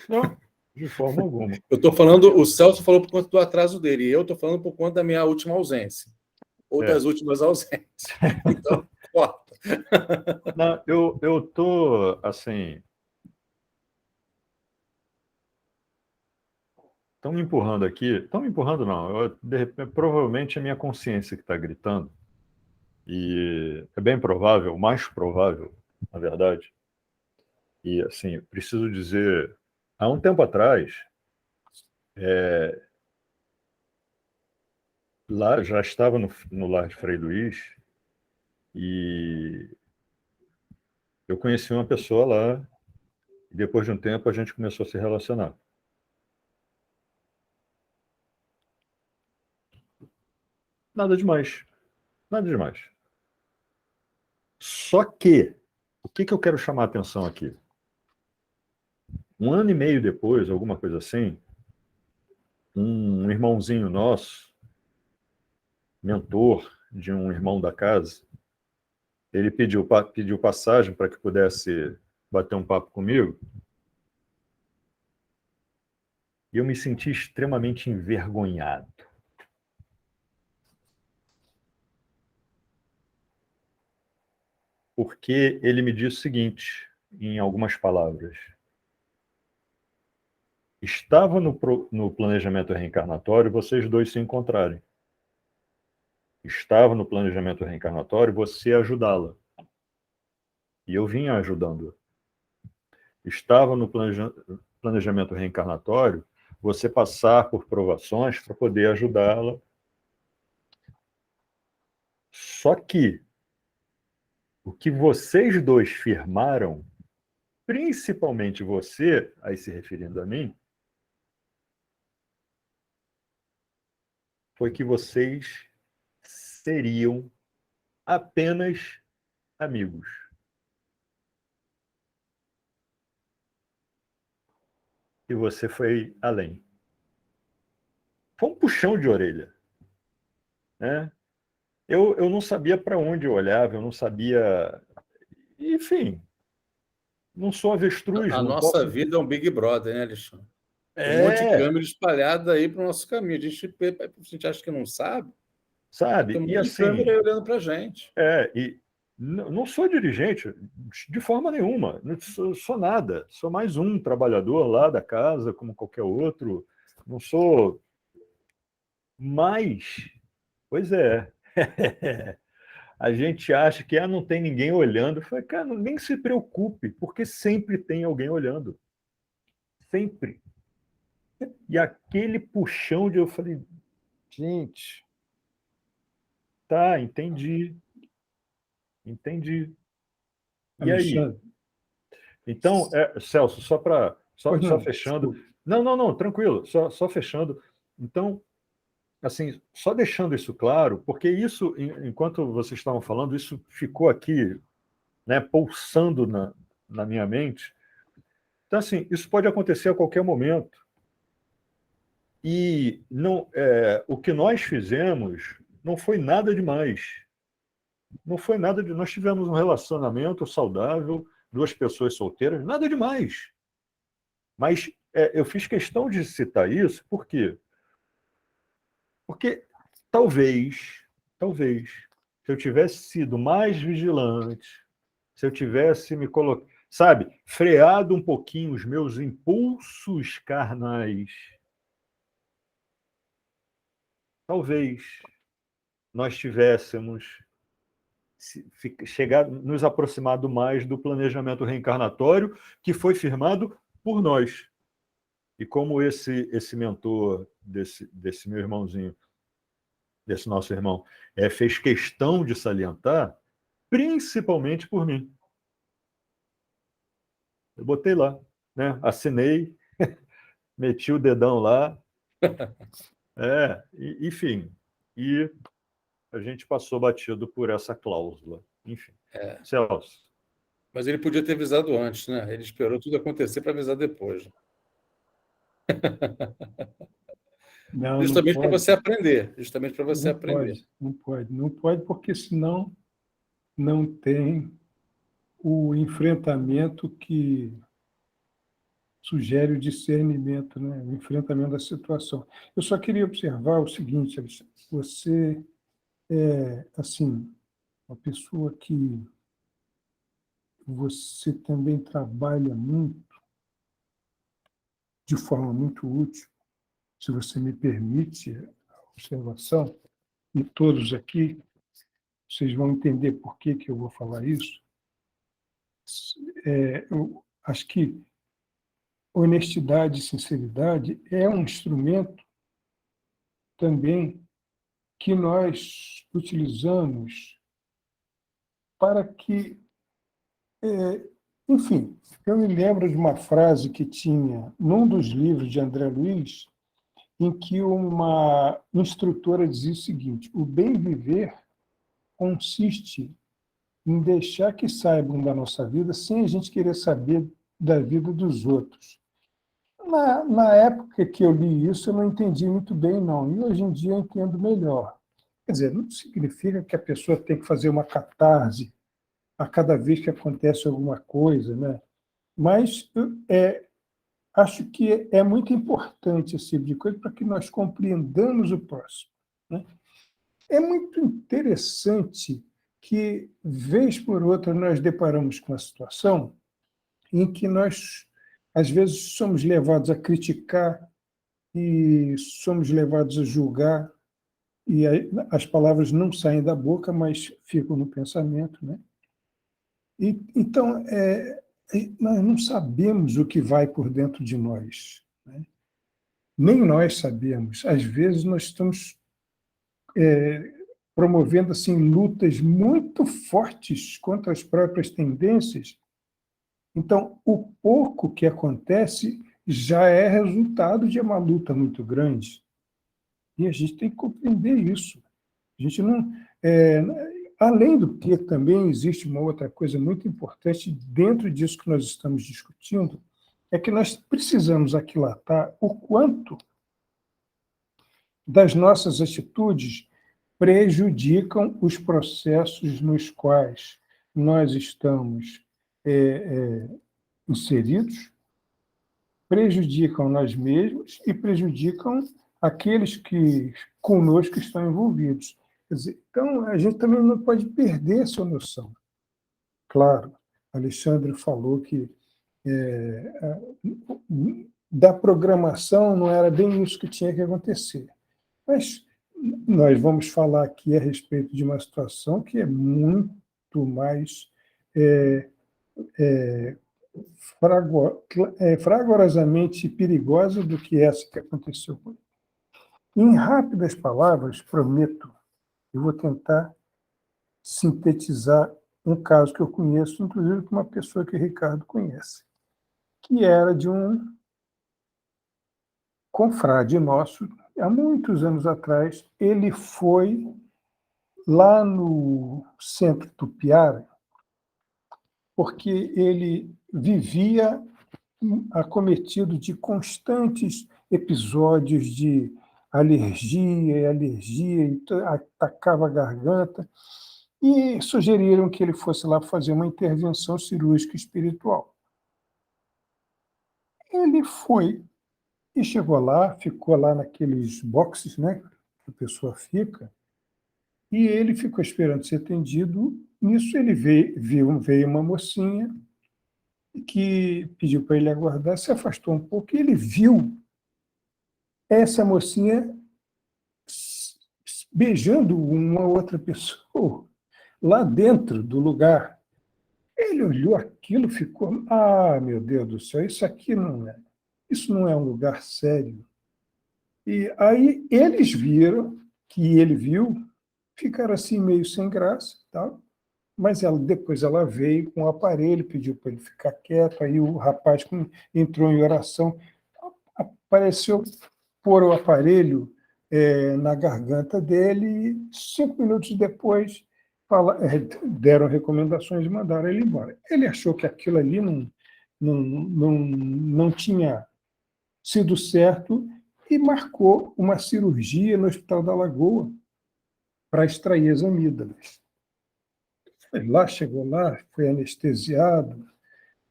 Speaker 3: Não, de forma alguma.
Speaker 2: Eu estou falando, o Celso falou por conta do atraso dele, e eu estou falando por conta da minha última ausência, ou das últimas ausências. Então, corta.
Speaker 3: Não, eu estou, assim... Estão me empurrando aqui. Estão me empurrando, não. Provavelmente é a minha consciência que está gritando. E é bem provável, mais provável, na verdade. E, assim, preciso dizer, há um tempo atrás, lá já estava no lar de Frei Luís, e eu conheci uma pessoa lá, e depois de um tempo a gente começou a se relacionar. Nada demais. Nada demais. Só que, o que eu quero chamar a atenção aqui? 1 ano e meio depois, alguma coisa assim, um irmãozinho nosso, mentor de um irmão da casa, ele pediu passagem para que pudesse bater um papo comigo, e eu me senti extremamente envergonhado. Porque ele me disse o seguinte, em algumas palavras: estava no planejamento reencarnatório vocês dois se encontrarem. estava no planejamento reencarnatório, você ajudá-la. E eu vinha ajudando. Estava no planejamento reencarnatório, você passar por provações para poder ajudá-la. Só que o que vocês dois firmaram, principalmente você, aí se referindo a mim, foi que vocês seriam apenas amigos. E você foi além. Foi um puxão de orelha, né? Eu não sabia para onde eu olhava, eu não sabia... Enfim, não sou avestruz,
Speaker 2: A
Speaker 3: não
Speaker 2: nossa
Speaker 3: posso...
Speaker 2: vida é um Big Brother, né, Alexandre? Tem um monte de
Speaker 3: É,
Speaker 2: câmera espalhada aí para o nosso caminho. A gente acha que não sabe, tem
Speaker 3: sabe?
Speaker 2: um
Speaker 3: E
Speaker 2: monte de câmera
Speaker 3: assim,
Speaker 2: aí olhando para a gente.
Speaker 3: e não sou dirigente de forma nenhuma, não sou nada, sou mais um trabalhador lá da casa, como qualquer outro, não sou... Mas, pois é, a gente acha que não tem ninguém olhando. Eu falei, cara, nem se preocupe, porque sempre tem alguém olhando. Sempre. E aquele puxão de eu falei, gente, tá, entendi. Entendi. E aí?
Speaker 5: Alexandre,
Speaker 3: Então, Celso,
Speaker 5: pois
Speaker 3: só
Speaker 5: não,
Speaker 3: fechando.
Speaker 5: desculpe.
Speaker 3: Não, tranquilo, só fechando. Então, assim, só deixando isso claro, porque isso, enquanto vocês estavam falando, isso ficou aqui, né, pulsando na minha mente. Então, assim, isso pode acontecer a qualquer momento. E não, o que nós fizemos não foi nada demais. Não foi nada de. Nós tivemos um relacionamento saudável, duas pessoas solteiras, nada demais. Mas eu fiz questão de citar isso, por quê? Porque talvez, se eu tivesse sido mais vigilante, se eu tivesse me colocado, sabe, freado um pouquinho os meus impulsos carnais, talvez nós tivéssemos chegado, nos aproximado mais do planejamento reencarnatório que foi firmado por nós. E como esse mentor desse meu irmãozinho, desse nosso irmão, fez questão de salientar, principalmente por mim. Eu botei lá, né? Assinei, meti o dedão lá, enfim, e a gente passou batido por essa cláusula. Enfim. Celso.
Speaker 2: Mas ele podia ter avisado antes, né? Ele esperou tudo acontecer para avisar depois.
Speaker 5: Não, não
Speaker 2: Justamente para
Speaker 5: pode.
Speaker 2: você aprender. Justamente para você
Speaker 5: Não
Speaker 2: aprender.
Speaker 5: pode, não pode. Não pode, porque senão não tem o enfrentamento que sugere o discernimento, né? O enfrentamento da situação. Eu só queria observar o seguinte, Alexandre. Você é, assim, uma pessoa que você também trabalha muito, de forma muito útil, se você me permite a observação, e todos aqui, vocês vão entender por que eu vou falar isso. Eu acho que honestidade e sinceridade é um instrumento também que nós utilizamos para que, enfim, eu me lembro de uma frase que tinha num dos livros de André Luiz, em que uma instrutora dizia o seguinte: o bem viver consiste em deixar que saibam da nossa vida sem a gente querer saber da vida dos outros. Na época que eu li isso, eu não entendi muito bem, não. E hoje em dia eu entendo melhor. Quer dizer, não significa que a pessoa tem que fazer uma catarse a cada vez que acontece alguma coisa, né? Mas acho que é muito importante esse tipo de coisa para que nós compreendamos o próximo, né? É muito interessante que, vez por outra, nós deparamos com uma situação em que nós, às vezes, somos levados a criticar e somos levados a julgar e as palavras não saem da boca, mas ficam no pensamento, né? Então, nós não sabemos o que vai por dentro de nós, né? Nem nós sabemos. Às vezes, nós estamos promovendo assim, lutas muito fortes contra as próprias tendências. Então, o pouco que acontece já é resultado de uma luta muito grande. E a gente tem que compreender isso. A gente não... além do que, também existe uma outra coisa muito importante dentro disso que nós estamos discutindo, é que nós precisamos aquilatar o quanto das nossas atitudes prejudicam os processos nos quais nós estamos inseridos, prejudicam nós mesmos e prejudicam aqueles que conosco estão envolvidos. Quer dizer, então, a gente também não pode perder essa noção. Claro, Alexandre falou que da programação não era bem isso que tinha que acontecer. Mas nós vamos falar aqui a respeito de uma situação que é muito mais fragorosamente perigosa do que essa que aconteceu com ele. Em rápidas palavras, prometo, eu vou tentar sintetizar um caso que eu conheço, inclusive com uma pessoa que o Ricardo conhece, que era de um confrade nosso, há muitos anos atrás. Ele foi lá no Centro Tupiara, porque ele vivia acometido de constantes episódios de alergia, e atacava a garganta, e sugeriram que ele fosse lá fazer uma intervenção cirúrgica espiritual. Ele foi e chegou lá, ficou lá naqueles boxes, né, que a pessoa fica, e ele ficou esperando ser atendido. Nisso ele veio uma mocinha que pediu para ele aguardar, se afastou um pouco, e ele viu essa mocinha beijando uma outra pessoa lá dentro do lugar. Ele olhou aquilo, ficou, meu Deus do céu, isso não é um lugar sério. E aí eles viram que ele viu, ficaram assim meio sem graça, tal. Mas depois ela veio com o aparelho, pediu para ele ficar quieto, aí o rapaz entrou em oração, apareceu pôr o aparelho na garganta dele, e 5 minutos depois deram recomendações e mandaram ele embora. Ele achou que aquilo ali não tinha sido certo e marcou uma cirurgia no Hospital da Lagoa para extrair as amígdalas. Chegou lá, foi anestesiado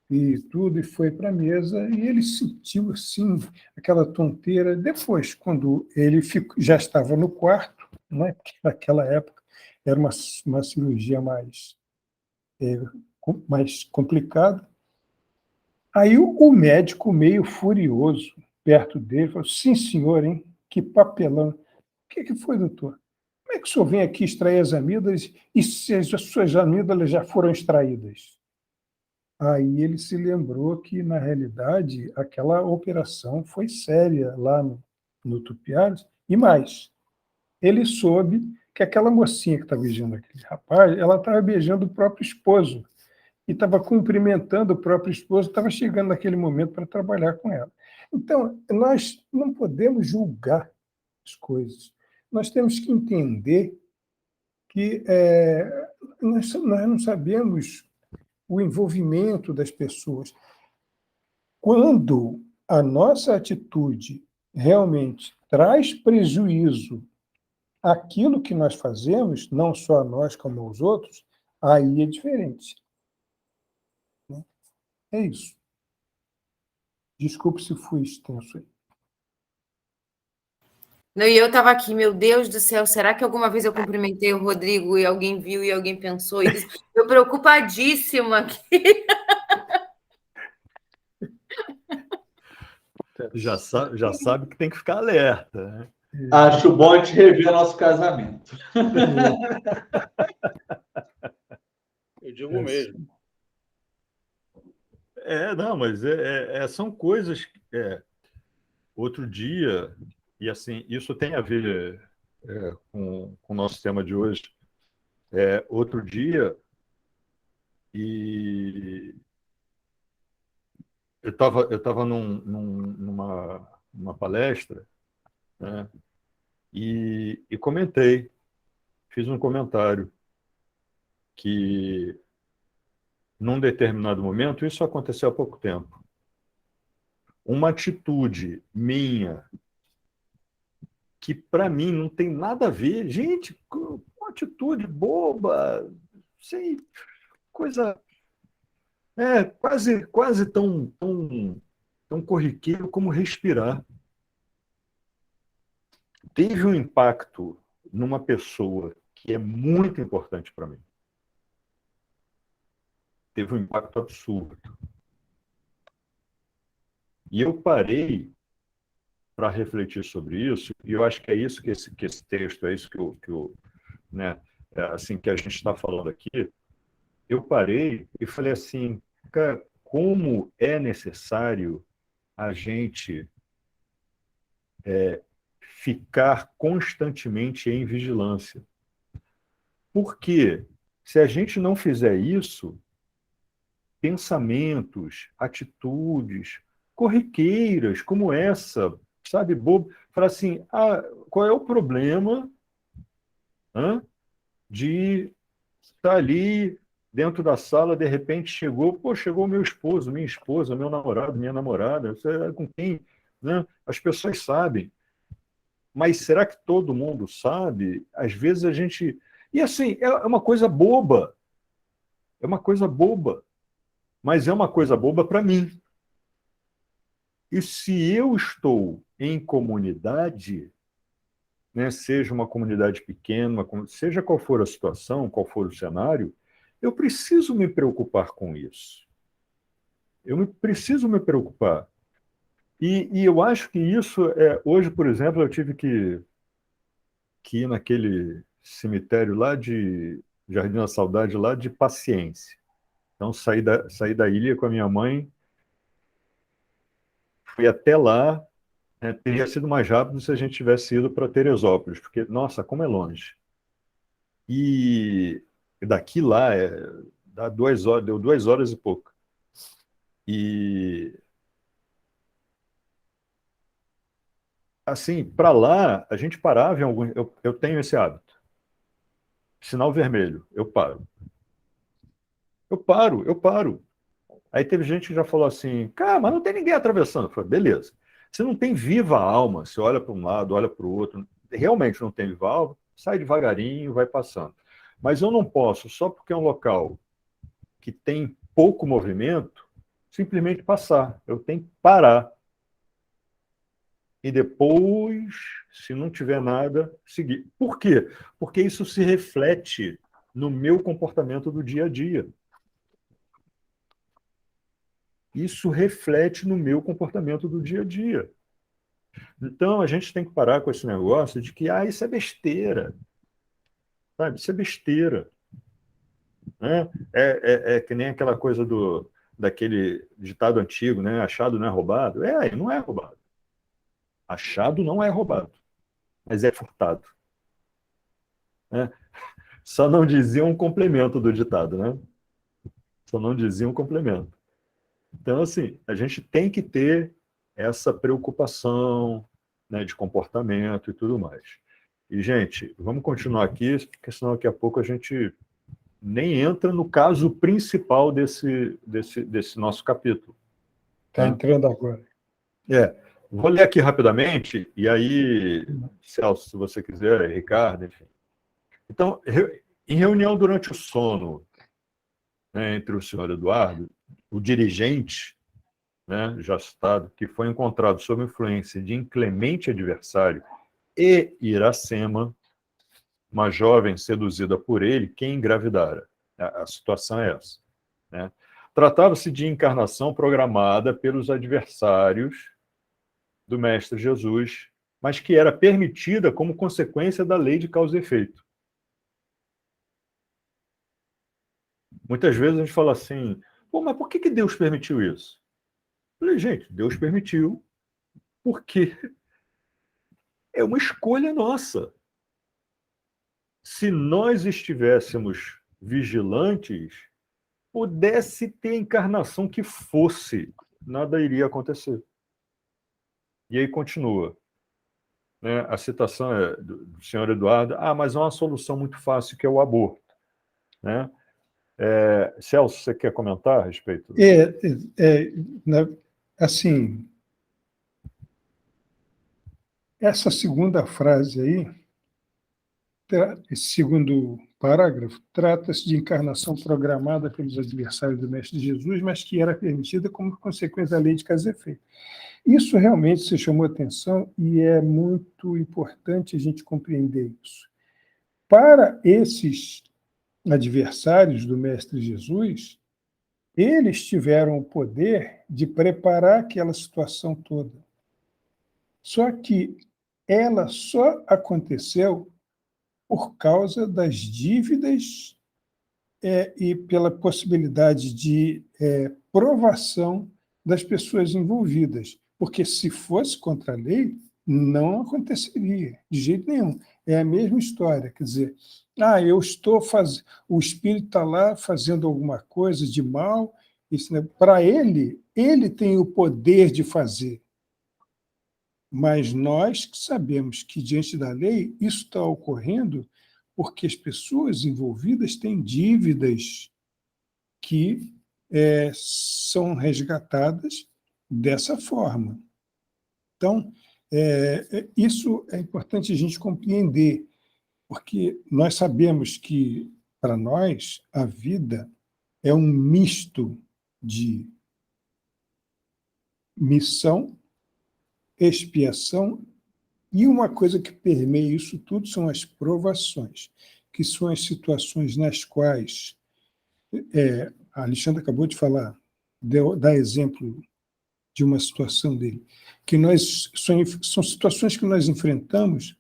Speaker 5: e tudo, e foi para a mesa, e ele sentiu assim aquela tonteira. Depois, quando ele já estava no quarto, né, porque naquela época era uma cirurgia mais complicada, aí o médico, meio furioso, perto dele, falou: sim, senhor, hein? Que papelão. O que foi, doutor? Como é que o senhor vem aqui extrair as amígdalas e se as suas amígdalas já foram extraídas? Aí ele se lembrou que, na realidade, aquela operação foi séria lá no Tupiares, e mais, ele soube que aquela mocinha que estava beijando aquele rapaz, ela estava beijando o próprio esposo, e estava cumprimentando o próprio esposo, estava chegando naquele momento para trabalhar com ela. Então, nós não podemos julgar as coisas. Nós temos que entender que nós não sabemos o envolvimento das pessoas. Quando a nossa atitude realmente traz prejuízo àquilo que nós fazemos, não só a nós como aos outros, aí é diferente. É isso. Desculpe se fui extenso aí.
Speaker 4: Não, e eu estava aqui, meu Deus do céu, será que alguma vez eu cumprimentei o Rodrigo e alguém viu e alguém pensou isso? Eu preocupadíssima aqui.
Speaker 3: Já sabe que tem que ficar alerta, né?
Speaker 6: Acho bom a gente rever nosso casamento.
Speaker 2: Eu digo mesmo.
Speaker 3: Não, mas são coisas. Outro dia, e assim, isso tem a ver com o nosso tema de hoje. Outro dia, e eu estava numa palestra, né, e comentei, fiz um comentário que, num determinado momento, isso aconteceu há pouco tempo, uma atitude minha que, para mim, não tem nada a ver. Gente, uma atitude boba, sem coisa... quase tão corriqueiro como respirar. Teve um impacto numa pessoa que é muito importante para mim. Teve um impacto absurdo. E eu parei para refletir sobre isso, e eu acho que é isso que esse texto, é isso né, assim, que a gente está falando aqui. Eu parei e falei assim, cara, como é necessário a gente ficar constantemente em vigilância. Porque se a gente não fizer isso, pensamentos, atitudes corriqueiras como essa, sabe, bobo, fala assim, qual é o problema de estar ali dentro da sala, de repente chegou meu esposo, minha esposa, meu namorado, minha namorada, você com quem, né? As pessoas sabem. Mas será que todo mundo sabe? Às vezes a gente... E assim, é uma coisa boba. É uma coisa boba. Mas é uma coisa boba para mim. E se eu estou em comunidade, né, seja uma comunidade pequena, seja qual for a situação, qual for o cenário, eu preciso me preocupar com isso. Preciso me preocupar. E eu acho que isso... hoje, por exemplo, eu tive que ir naquele cemitério lá de Jardim da Saudade, lá de Paciência. Então, saí da ilha com a minha mãe, fui até lá, teria sido mais rápido se a gente tivesse ido para Teresópolis, porque, nossa, como é longe. E daqui lá, dá 2 horas, deu 2 horas e pouco. E, assim, para lá, a gente parava em algum... Eu tenho esse hábito. Sinal vermelho, eu paro. Eu paro. Aí teve gente que já falou assim, cara, mas não tem ninguém atravessando. Eu falei, beleza. Se não tem viva alma, você olha para um lado, olha para o outro, realmente não tem viva alma, sai devagarinho, vai passando. Mas eu não posso, só porque é um local que tem pouco movimento, simplesmente passar. Eu tenho que parar. E depois, se não tiver nada, seguir. Por quê? Porque isso se reflete no meu comportamento do dia a dia. Isso reflete no meu comportamento do dia a dia. Então, a gente tem que parar com esse negócio de que isso é besteira. Sabe? Isso é besteira. Né? É que nem aquela coisa daquele ditado antigo, né? Achado não é roubado. Não é roubado. Achado não é roubado, mas é furtado. Né? Só não dizia um complemento do ditado, né? Só não dizia um complemento. Então, assim, a gente tem que ter essa preocupação, né, de comportamento e tudo mais. E, gente, vamos continuar aqui, porque senão daqui a pouco a gente nem entra no caso principal desse nosso capítulo.
Speaker 5: Está entrando agora.
Speaker 3: Vou ler aqui rapidamente, e aí, Celso, se você quiser, Ricardo, enfim. Então, em reunião durante o sono, né, entre o senhor Eduardo, o dirigente, né, já citado, que foi encontrado sob influência de inclemente adversário, e Iracema, uma jovem seduzida por ele, que engravidara. A situação é essa. Né? Tratava-se de encarnação programada pelos adversários do Mestre Jesus, mas que era permitida como consequência da lei de causa e efeito. Muitas vezes a gente fala assim, pô, mas por que Deus permitiu isso? Eu falei, gente, Deus permitiu porque é uma escolha nossa. Se nós estivéssemos vigilantes, pudesse ter a encarnação que fosse, nada iria acontecer. E aí continua. Né? A citação é do senhor Eduardo, mas há uma solução muito fácil, que é o aborto. Né? Celso, você quer comentar a respeito?
Speaker 5: Assim, essa segunda frase aí, esse segundo parágrafo, trata-se de encarnação programada pelos adversários do Mestre Jesus, mas que era permitida como consequência da lei de causa e efeito. Isso realmente se chamou atenção e é muito importante a gente compreender isso. Para esses adversários do Mestre Jesus, eles tiveram o poder de preparar aquela situação toda. Só que ela só aconteceu por causa das dívidas e pela possibilidade de provação das pessoas envolvidas. Porque se fosse contra a lei, não aconteceria, de jeito nenhum. É a mesma história, quer dizer, o espírito está lá fazendo alguma coisa de mal, para ele tem o poder de fazer. Mas nós que sabemos que, diante da lei, isso está ocorrendo porque as pessoas envolvidas têm dívidas que são resgatadas dessa forma. Então, isso é importante a gente compreender, porque nós sabemos que, para nós, a vida é um misto de missão, expiação, e uma coisa que permeia isso tudo são as provações, que são as situações nas quais a Alexandre acabou de falar, dar exemplo de uma situação dele, que são situações que nós enfrentamos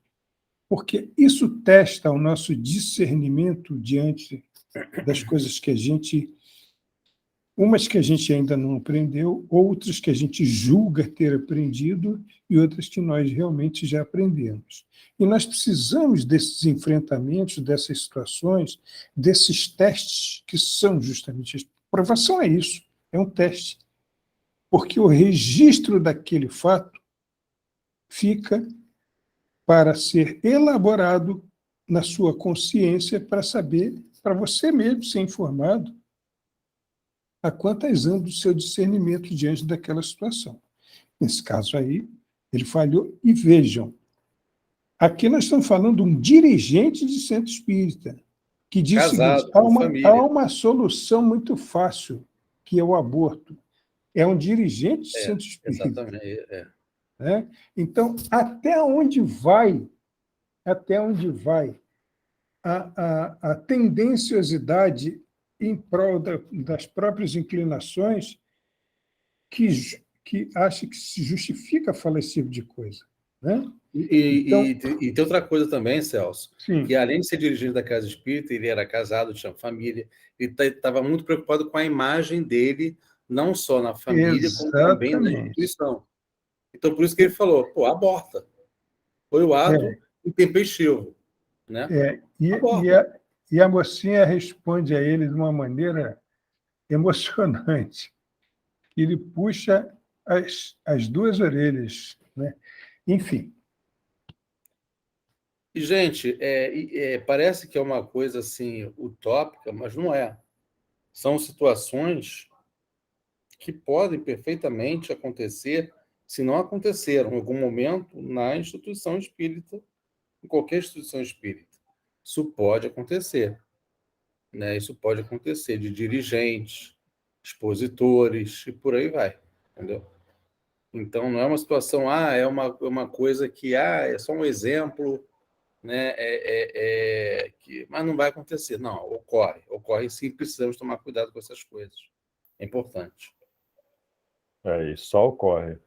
Speaker 5: porque isso testa o nosso discernimento diante das coisas que umas que a gente ainda não aprendeu, outras que a gente julga ter aprendido e outras que nós realmente já aprendemos. E nós precisamos desses enfrentamentos, dessas situações, desses testes que são justamente isso. Provação é isso, é um teste. Porque o registro daquele fato fica para ser elaborado na sua consciência para saber, para você mesmo ser informado a quantas anos do seu discernimento diante daquela situação. Nesse caso aí, ele falhou. E vejam, aqui nós estamos falando de um dirigente de centro espírita que diz
Speaker 2: Casado,
Speaker 5: o seguinte,
Speaker 2: família.
Speaker 5: há uma solução muito fácil, que é o aborto. É um dirigente de centro espírita.
Speaker 2: Exatamente.
Speaker 5: Né? Então, até onde vai a tendenciosidade em prol das próprias inclinações que acha que se justifica falar esse tipo de coisa. Né?
Speaker 2: E tem outra coisa também, Celso,
Speaker 5: sim.
Speaker 2: que além de ser dirigente da Casa Espírita, ele era casado, tinha família, ele estava muito preocupado com a imagem dele, não só na família, como também na instituição. Então, por isso que ele falou, aborta. Foi o ato intempestivo. Né?
Speaker 5: E a mocinha responde a ele de uma maneira emocionante. Ele puxa as duas orelhas. Né? Enfim.
Speaker 2: E, gente, parece que é uma coisa assim utópica, mas não é. São situações que podem perfeitamente acontecer, se não aconteceram em algum momento na instituição espírita, em qualquer instituição espírita. Isso pode acontecer. Né? Isso pode acontecer de dirigentes, expositores, e por aí vai. Entendeu? Então, não é uma situação, é uma coisa que é só um exemplo, né? Mas não vai acontecer. Não, ocorre sim, precisamos tomar cuidado com essas coisas. É importante.
Speaker 3: Isso só ocorre.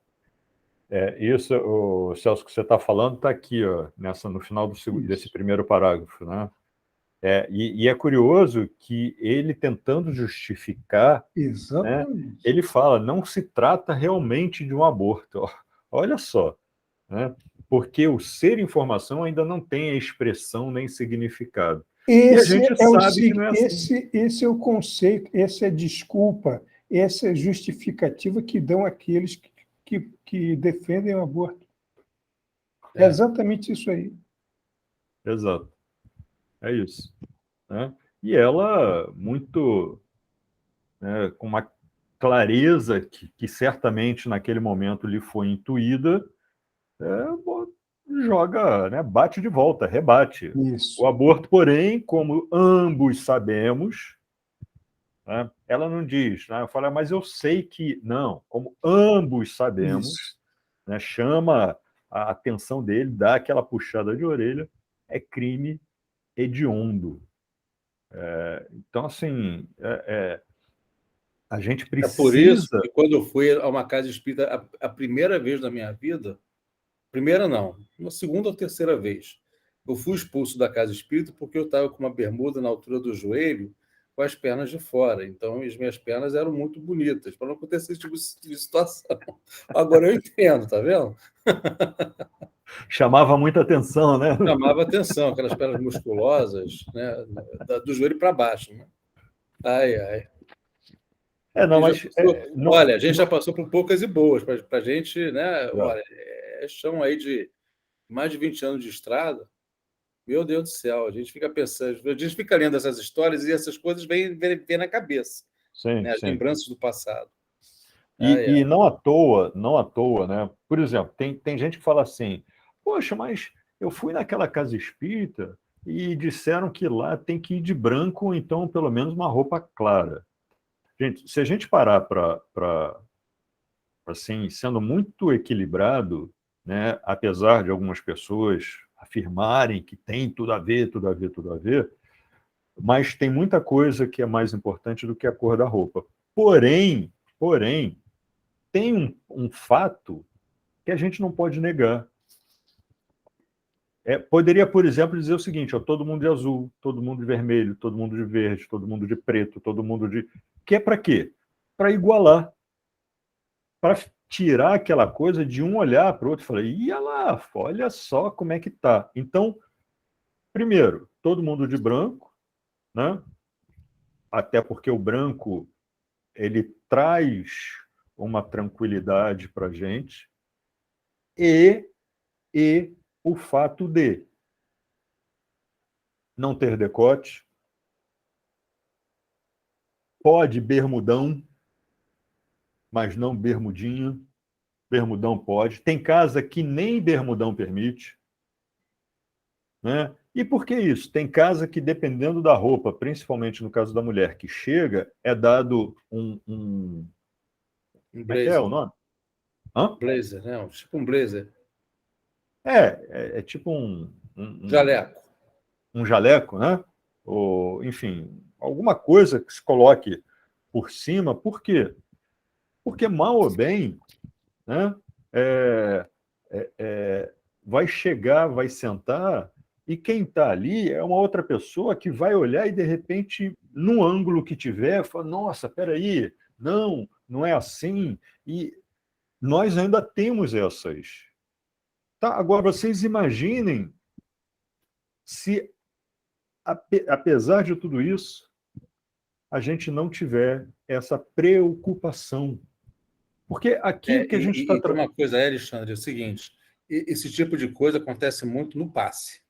Speaker 3: Isso, o Celso, que você está falando, está aqui, ó, no final desse primeiro parágrafo, né? E é curioso que ele, tentando justificar, né,
Speaker 5: Exatamente.
Speaker 3: ele fala, não se trata realmente de um aborto. Olha só, né? Porque o ser informação ainda não tem a expressão nem significado. E a gente sabe que não é assim.
Speaker 5: Esse é o conceito, essa é a desculpa, essa é a justificativa que dão aqueles que defendem o aborto. É exatamente isso aí.
Speaker 3: Exato. É isso. Né? E ela, muito, né, com uma clareza que certamente naquele momento lhe foi intuída, joga, né, bate de volta, rebate.
Speaker 5: Isso.
Speaker 3: O aborto, porém, como ambos sabemos, né, ela não diz, né, fala, mas eu sei que. Não, como ambos sabemos,
Speaker 5: Isso.
Speaker 3: né, chama a atenção dele, dá aquela puxada de orelha, é crime hediondo. Então, assim, a gente
Speaker 2: É por isso
Speaker 3: precisa.
Speaker 2: que quando eu fui a uma casa espírita a primeira vez na minha vida, primeira não, uma segunda ou terceira vez, eu fui expulso da casa espírita porque eu estava com uma bermuda na altura do joelho, com as pernas de fora. Então, as minhas pernas eram muito bonitas, para não acontecer esse tipo de situação. Agora eu entendo, tá vendo?
Speaker 3: Chamava muita atenção, né?
Speaker 2: Chamava atenção, aquelas pernas musculosas, né, do joelho para baixo. Né? Ai, ai.
Speaker 3: Não, mas.
Speaker 2: Olha, a gente já passou por poucas e boas. Para a gente, né? Olha, chão aí de mais de 20 anos de estrada. Meu Deus do céu, a gente fica pensando, a gente fica lendo essas histórias e essas coisas vêm na cabeça,
Speaker 3: Sim,
Speaker 2: né? As
Speaker 3: sim.
Speaker 2: lembranças do passado.
Speaker 3: E não à toa, né? Por exemplo, tem gente que fala assim, poxa, mas eu fui naquela casa espírita e disseram que lá tem que ir de branco, ou então pelo menos uma roupa clara. Gente, se a gente parar para assim, sendo muito equilibrado, né? Apesar de algumas pessoas afirmarem que tem tudo a ver, tudo a ver, tudo a ver, mas tem muita coisa que é mais importante do que a cor da roupa. Porém, tem um fato que a gente não pode negar. Poderia, por exemplo, dizer o seguinte: ó, todo mundo de azul, todo mundo de vermelho, todo mundo de verde, todo mundo de preto, todo mundo de. Que é para quê? Para igualar, para tirar aquela coisa de um olhar para o outro e falar: ia lá, olha só como é que tá. Então, primeiro, todo mundo de branco, né? Até porque o branco ele traz uma tranquilidade para a gente, e o fato de não ter decote, pode bermudão, mas não bermudinha. Bermudão pode. Tem casa que nem bermudão permite. Né? E por que isso? Tem casa que, dependendo da roupa, principalmente no caso da mulher que chega, é dado um como é que é o
Speaker 2: blazer.
Speaker 3: nome? Hã?
Speaker 2: Blazer, né? Tipo um blazer.
Speaker 3: É tipo
Speaker 2: Jaleco.
Speaker 3: um jaleco, né? Ou, enfim, alguma coisa que se coloque por cima. Por quê? Porque, mal ou bem, né? É, vai chegar, vai sentar, e quem está ali é uma outra pessoa que vai olhar e, de repente, no ângulo que tiver, fala, nossa, peraí, não é assim. E nós ainda temos essas. Tá, agora, vocês imaginem se, apesar de tudo isso, a gente não tiver essa preocupação. Porque aquilo que a gente está...
Speaker 2: E tem uma coisa, Alexandre, é o seguinte, esse tipo de coisa acontece muito no passe.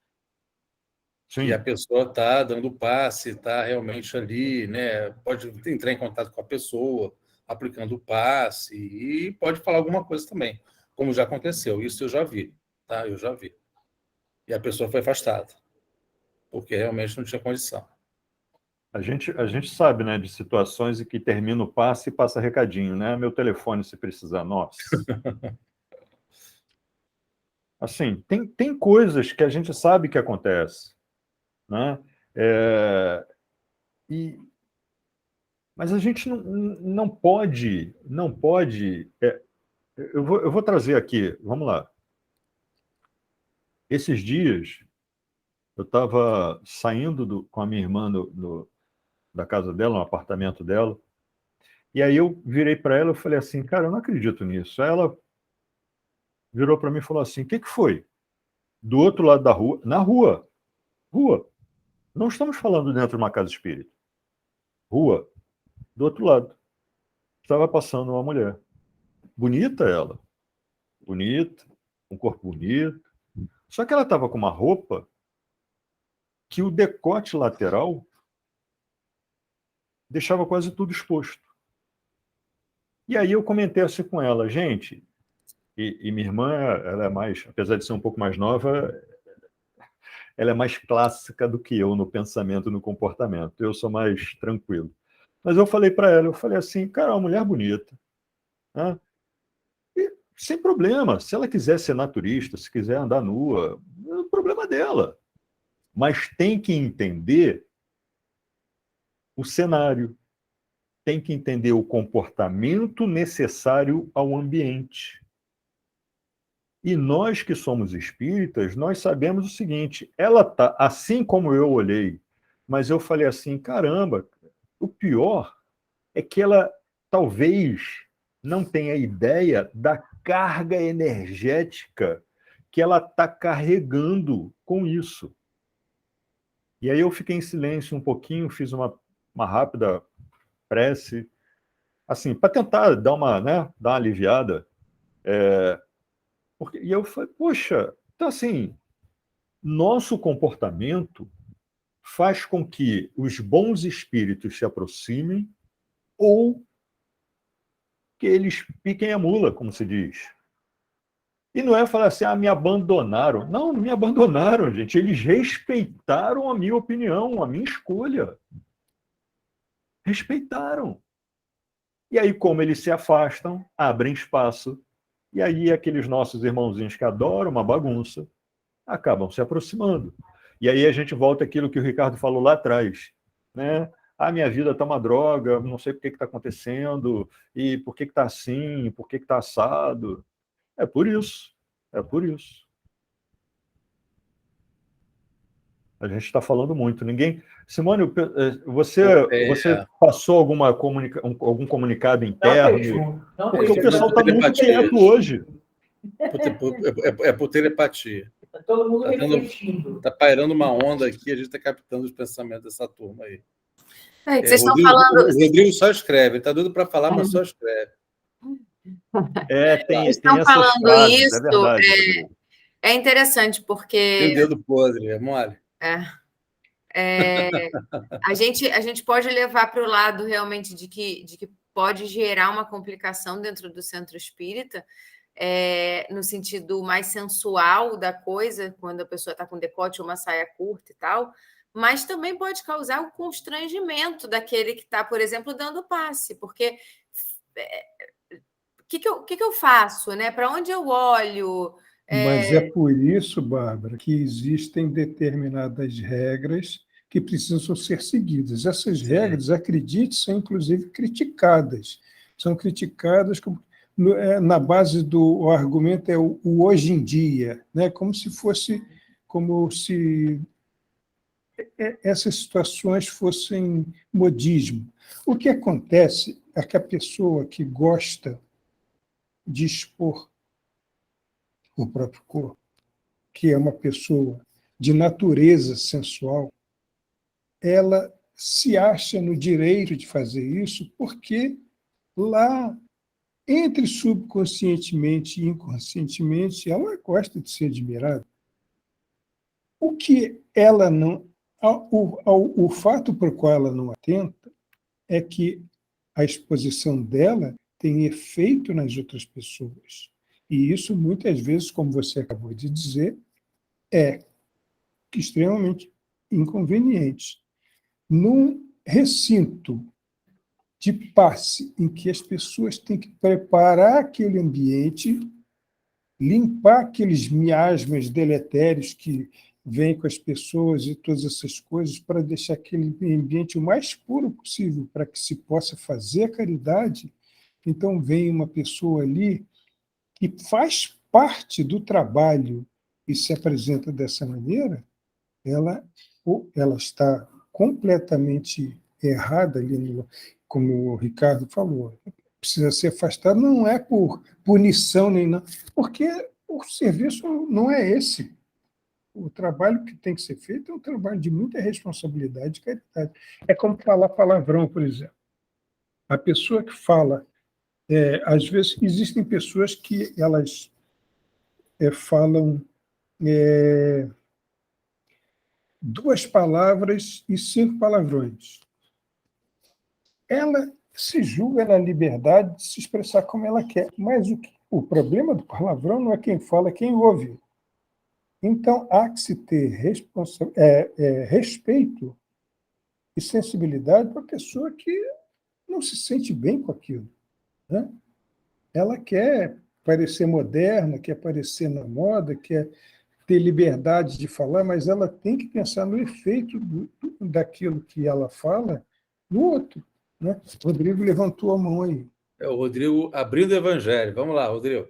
Speaker 3: Sim.
Speaker 2: E a pessoa está dando passe, está realmente ali, né? Pode entrar em contato com a pessoa, aplicando o passe, e pode falar alguma coisa também, como já aconteceu. Isso eu já vi, tá? Eu já vi. E a pessoa foi afastada, porque realmente não tinha condição.
Speaker 3: A gente sabe, né, de situações em que termina o passe e passa recadinho, né? Meu telefone, se precisar. Nossa. Assim, tem coisas que a gente sabe que acontece, né? Mas a gente não pode eu vou trazer aqui, vamos lá. Esses dias, eu estava saindo com a minha irmã da casa dela, no apartamento dela, e aí eu virei para ela e falei assim, cara, eu não acredito nisso. Aí ela virou para mim e falou assim, o que foi? Do outro lado da rua, na rua, não estamos falando dentro de uma casa espírita, rua, do outro lado, estava passando uma mulher, bonita ela, bonita, um corpo bonito, só que ela estava com uma roupa que o decote lateral deixava quase tudo exposto. E aí eu comentei assim com ela, gente, e minha irmã, ela é mais, apesar de ser um pouco mais nova, ela é mais clássica do que eu no pensamento, no comportamento. Eu sou mais tranquilo. Mas eu falei para ela, eu falei assim, cara, uma mulher bonita, né? E, sem problema, se ela quiser ser naturista, se quiser andar nua, é o problema dela. Mas tem que entender o cenário, tem que entender o comportamento necessário ao ambiente. E nós que somos espíritas, nós sabemos o seguinte, ela tá assim como eu olhei, mas eu falei assim, caramba, o pior é que ela talvez não tenha ideia da carga energética que ela está carregando com isso. E aí eu fiquei em silêncio um pouquinho, fiz uma rápida prece, assim, para tentar dar dar uma aliviada. E eu falei, poxa, então assim, nosso comportamento faz com que os bons espíritos se aproximem ou que eles piquem a mula, como se diz. E não é falar assim, me abandonaram. Não, não me abandonaram, gente. Eles respeitaram a minha opinião, a minha escolha. Respeitaram. E aí, como eles se afastam, abrem espaço. E aí, aqueles nossos irmãozinhos que adoram uma bagunça acabam se aproximando. E aí a gente volta àquilo que o Ricardo falou lá atrás, né? Minha vida está uma droga, não sei por que está acontecendo, e por que está assim, por que está assado. É por isso, é por isso. A gente está falando muito. Ninguém. Simone, você passou algum comunicado interno?
Speaker 1: Não,
Speaker 3: porque o pessoal está muito quieto hoje.
Speaker 2: É por telepatia.
Speaker 1: Está todo mundo refletindo.
Speaker 2: Está pairando uma onda aqui, a gente está captando os pensamentos dessa turma aí.
Speaker 4: Vocês estão falando.
Speaker 2: O Rodrigo só escreve, está doido para falar, mas só escreve.
Speaker 3: Vocês
Speaker 4: estão falando
Speaker 3: frases,
Speaker 4: isso.
Speaker 3: É verdade,
Speaker 4: é interessante, porque.
Speaker 2: Tem dedo podre, é mole.
Speaker 4: A gente pode levar para o lado realmente de que pode gerar uma complicação dentro do centro espírita, no sentido mais sensual da coisa, quando a pessoa está com decote ou uma saia curta e tal, mas também pode causar um constrangimento daquele que está, por exemplo, dando passe, porque o que eu faço, né? Para onde eu olho?
Speaker 5: Mas é por isso, Bárbara, que existem determinadas regras que precisam ser seguidas. Essas regras, acredite, são inclusive criticadas. São criticadas na base do argumento o hoje em dia, né? Como se essas situações fossem modismo. O que acontece é que a pessoa que gosta de expor o próprio corpo, que é uma pessoa de natureza sensual, ela se acha no direito de fazer isso porque lá, entre subconscientemente e inconscientemente, ela gosta de ser admirada. O que ela não... O fato por qual ela não atenta é que a exposição dela tem efeito nas outras pessoas. E isso, muitas vezes, como você acabou de dizer, é extremamente inconveniente. Num recinto de passe em que as pessoas têm que preparar aquele ambiente, limpar aqueles miasmas deletérios que vêm com as pessoas e todas essas coisas, para deixar aquele ambiente o mais puro possível para que se possa fazer a caridade. Então, vem uma pessoa ali que faz parte do trabalho e se apresenta dessa maneira, ela está completamente errada ali, como o Ricardo falou. Precisa ser afastada, não é por punição nem nada, porque o serviço não é esse. O trabalho que tem que ser feito é um trabalho de muita responsabilidade e caridade. É como falar palavrão, por exemplo. A pessoa que fala, às vezes existem pessoas que elas falam 2 palavras e 5 palavrões. Ela se julga na liberdade de se expressar como ela quer, mas o problema do palavrão não é quem fala, é quem ouve. Então, há que se ter respeito e sensibilidade para a pessoa que não se sente bem com aquilo, né? Ela quer parecer moderna, quer parecer na moda, quer ter liberdade de falar, mas ela tem que pensar no efeito daquilo que ela fala no outro, né? O Rodrigo levantou a mão aí.
Speaker 2: É o Rodrigo abrindo o evangelho. Vamos lá, Rodrigo.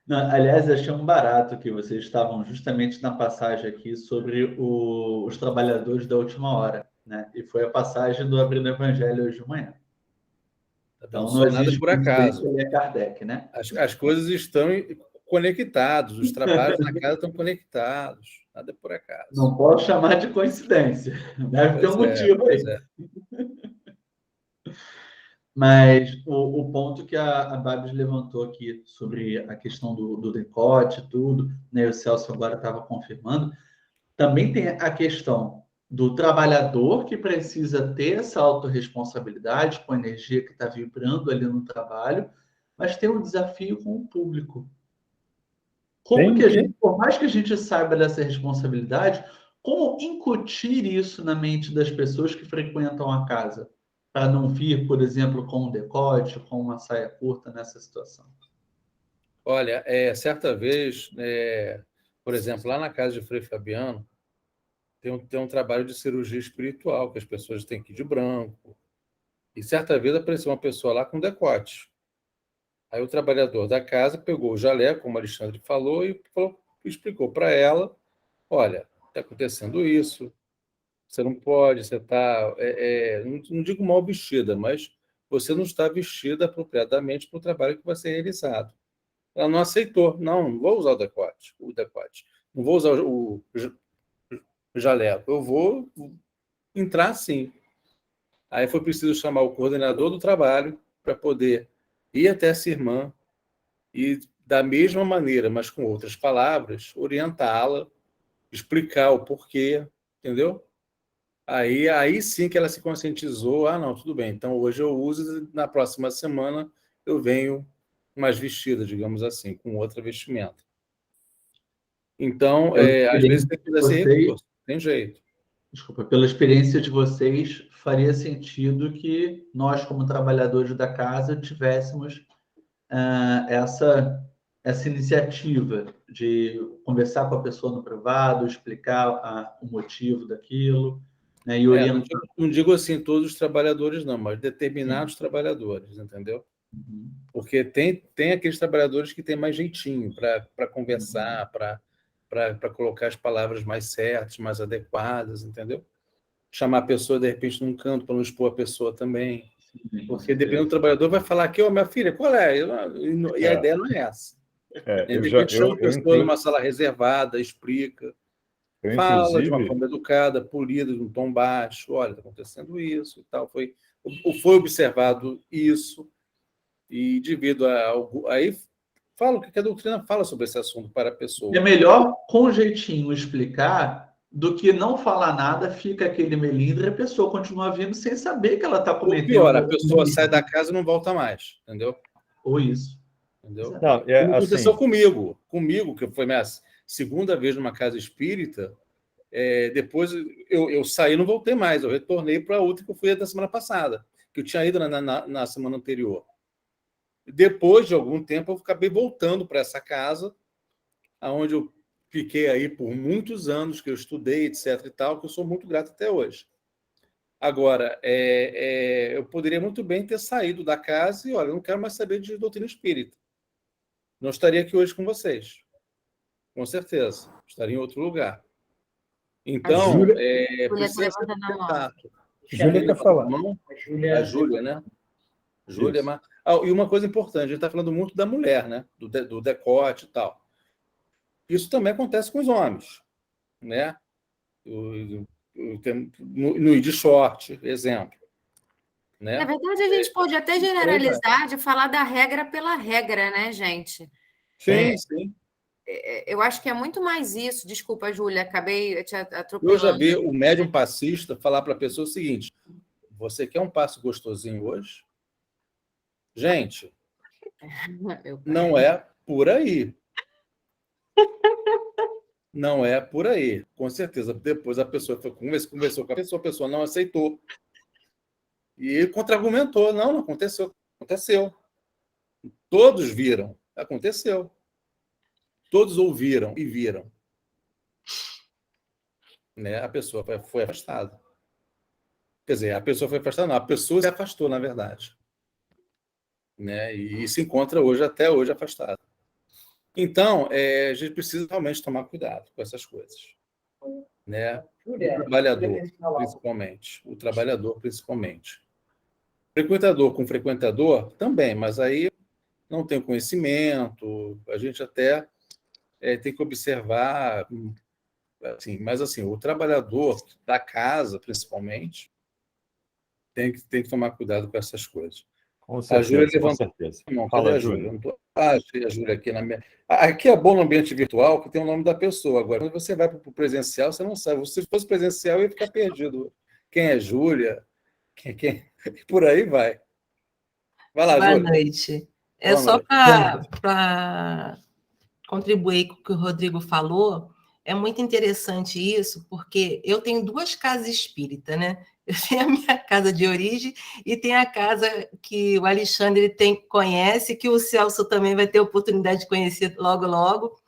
Speaker 6: Não, aliás, achei um barato que vocês estavam justamente na passagem aqui sobre os trabalhadores da última hora, né? E foi a passagem do Abrindo o Evangelho hoje de manhã. Então, não
Speaker 2: sou nada
Speaker 6: existe
Speaker 2: por acaso.
Speaker 6: coincidência, ele é Kardec, né?
Speaker 2: As coisas estão conectadas, os trabalhos na casa estão conectados. Nada por acaso.
Speaker 6: Não posso chamar de coincidência. Deve ter um motivo aí. Mas o ponto que a Babs levantou aqui sobre a questão do decote, tudo, né? O Celso agora estava confirmando. Também tem a questão do trabalhador que precisa ter essa autorresponsabilidade com a energia que está vibrando ali no trabalho, mas tem um desafio com o público. Como que a gente, por mais que a gente saiba dessa responsabilidade, como incutir isso na mente das pessoas que frequentam a casa? Para não vir, por exemplo, com um decote, com uma saia curta nessa situação?
Speaker 2: Olha, certa vez, por exemplo, lá na casa de Frei Fabiano, tem um trabalho de cirurgia espiritual, que as pessoas têm que ir de branco. E certa vez apareceu uma pessoa lá com decote. Aí o trabalhador da casa pegou o jaleco, como o Alexandre falou, e explicou para ela, olha, está acontecendo isso, você não pode, você está, não digo mal vestida, mas você não está vestida apropriadamente para o trabalho que vai ser realizado. Ela não aceitou, não vou usar o decote, não vou usar o jaleco, eu vou entrar sim. Aí foi preciso chamar o coordenador do trabalho para poder ir até essa irmã e, da mesma maneira, mas com outras palavras, orientá-la, explicar o porquê, entendeu? Aí sim que ela se conscientizou, não, tudo bem, então hoje eu uso, na próxima semana eu venho mais vestida, digamos assim, com outra vestimenta. Então, às vezes tem que dar esse recurso, tem jeito.
Speaker 6: Desculpa, pela experiência de vocês, faria sentido que nós, como trabalhadores da casa, tivéssemos essa iniciativa de conversar com a pessoa no privado, explicar o motivo daquilo, né, e orientar.
Speaker 2: Não digo assim todos os trabalhadores, não, mas determinados trabalhadores, entendeu?
Speaker 6: Uhum.
Speaker 2: Porque tem aqueles trabalhadores que têm mais jeitinho para conversar, para colocar as palavras mais certas, mais adequadas, entendeu? Chamar a pessoa, de repente, num canto para não expor a pessoa também. Porque dependendo do trabalhador, vai falar aqui, minha filha, qual é? E a ideia não é essa. De repente, chama a pessoa numa sala reservada, explica, fala de uma forma educada, polida, de um tom baixo, olha, está acontecendo isso e tal. Foi observado isso, e devido aí fala o que a doutrina fala sobre esse assunto para a pessoa.
Speaker 6: É melhor, com jeitinho, explicar do que não falar nada, fica aquele melindre e a pessoa continua vindo sem saber que ela está cometendo.
Speaker 2: Ou pior, a pessoa sai da casa e não volta mais, entendeu?
Speaker 6: Ou isso.
Speaker 2: Entendeu?
Speaker 3: Não,
Speaker 2: Como aconteceu comigo, que foi minha segunda vez numa casa espírita. Depois eu saí e não voltei mais, eu retornei para a outra que eu fui da semana passada, que eu tinha ido na semana anterior. Depois de algum tempo, eu acabei voltando para essa casa, onde eu fiquei aí por muitos anos, que eu estudei, etc. e tal, que eu sou muito grato até hoje. Agora, eu poderia muito bem ter saído da casa e, olha, eu não quero mais saber de doutrina espírita. Não estaria aqui hoje com vocês. Com certeza. Estaria em outro lugar. Então,
Speaker 5: Júlia
Speaker 2: precisa ser
Speaker 4: levantando a mão.
Speaker 2: contato.
Speaker 5: Júlia quer falar.
Speaker 2: A Júlia, né? Júlia,
Speaker 3: Isso.
Speaker 2: mas... e uma coisa importante, a gente está falando muito da mulher, né? Do decote e tal. Isso também acontece com os homens, né? No ir de short, exemplo. Né?
Speaker 4: Na verdade, a gente pode até generalizar de falar da regra pela regra, né, gente?
Speaker 2: Sim, sim.
Speaker 4: Eu acho que é muito mais isso. Desculpa, Júlia, acabei te
Speaker 2: Eu já
Speaker 4: atropelando.
Speaker 2: vi o médium passista falar para a pessoa o seguinte: você quer um passo gostosinho hoje? Gente, não é por aí. Não é por aí. Com certeza. Depois a pessoa conversou com a pessoa não aceitou. E ele contra-argumentou. Não aconteceu. Aconteceu. Todos viram. Aconteceu. Todos ouviram e viram. Né? A pessoa foi afastada. Quer dizer, a pessoa foi afastada, não. A pessoa se afastou, na verdade. Né? E se encontra até hoje afastada. Então, a gente precisa realmente tomar cuidado com essas coisas. Né? O trabalhador, principalmente. Frequentador com frequentador, também, mas aí não tem conhecimento, a gente até tem que observar, assim, mas assim, o trabalhador da casa, principalmente, tem que tomar cuidado com essas coisas.
Speaker 3: Com
Speaker 2: A Júlia
Speaker 3: certeza, com
Speaker 2: levantou
Speaker 3: certeza.
Speaker 2: a mão. Cadê
Speaker 3: Fala,
Speaker 2: a
Speaker 3: Júlia.
Speaker 2: Júlia? Achei a Júlia aqui na minha. Aqui é bom no ambiente virtual, que tem o nome da pessoa. Agora, quando você vai para o presencial, você não sabe. Se fosse presencial, eu ia ficar perdido. Quem é Júlia? Quem... Por aí vai. Vai lá,
Speaker 7: Boa
Speaker 2: Júlia.
Speaker 7: noite. É
Speaker 2: Boa
Speaker 7: só
Speaker 2: noite.
Speaker 7: para contribuir com o que o Rodrigo falou, é muito interessante isso, porque eu tenho 2 casas espíritas, né? Eu tenho a minha casa de origem e tem a casa que o Alexandre conhece, que o Celso também vai ter oportunidade de conhecer logo, logo.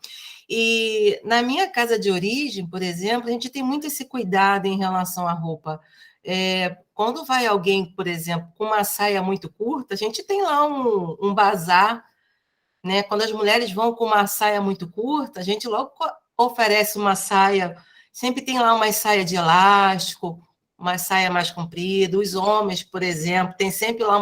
Speaker 7: E na minha casa de origem, por exemplo, a gente tem muito esse cuidado em relação à roupa. Quando vai alguém, por exemplo, com uma saia muito curta, a gente tem lá um bazar, né? Quando as mulheres vão com uma saia muito curta, a gente logo oferece uma saia, sempre tem lá uma saia de elástico, uma saia mais comprida. Os homens, por exemplo, tem sempre lá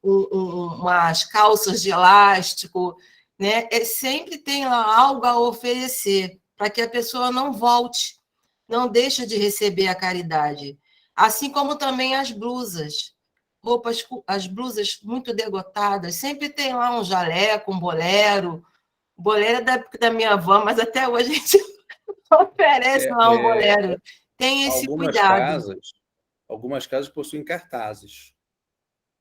Speaker 7: umas calças de elástico, né? Sempre tem lá algo a oferecer para que a pessoa não volte, não deixe de receber a caridade. Assim como também as blusas. As blusas muito degotadas, sempre tem lá um jaleco, um bolero. O bolero é da época da minha avó, mas até hoje a gente oferece lá um bolero. Tem esse cuidado.
Speaker 2: Algumas casas possuem cartazes.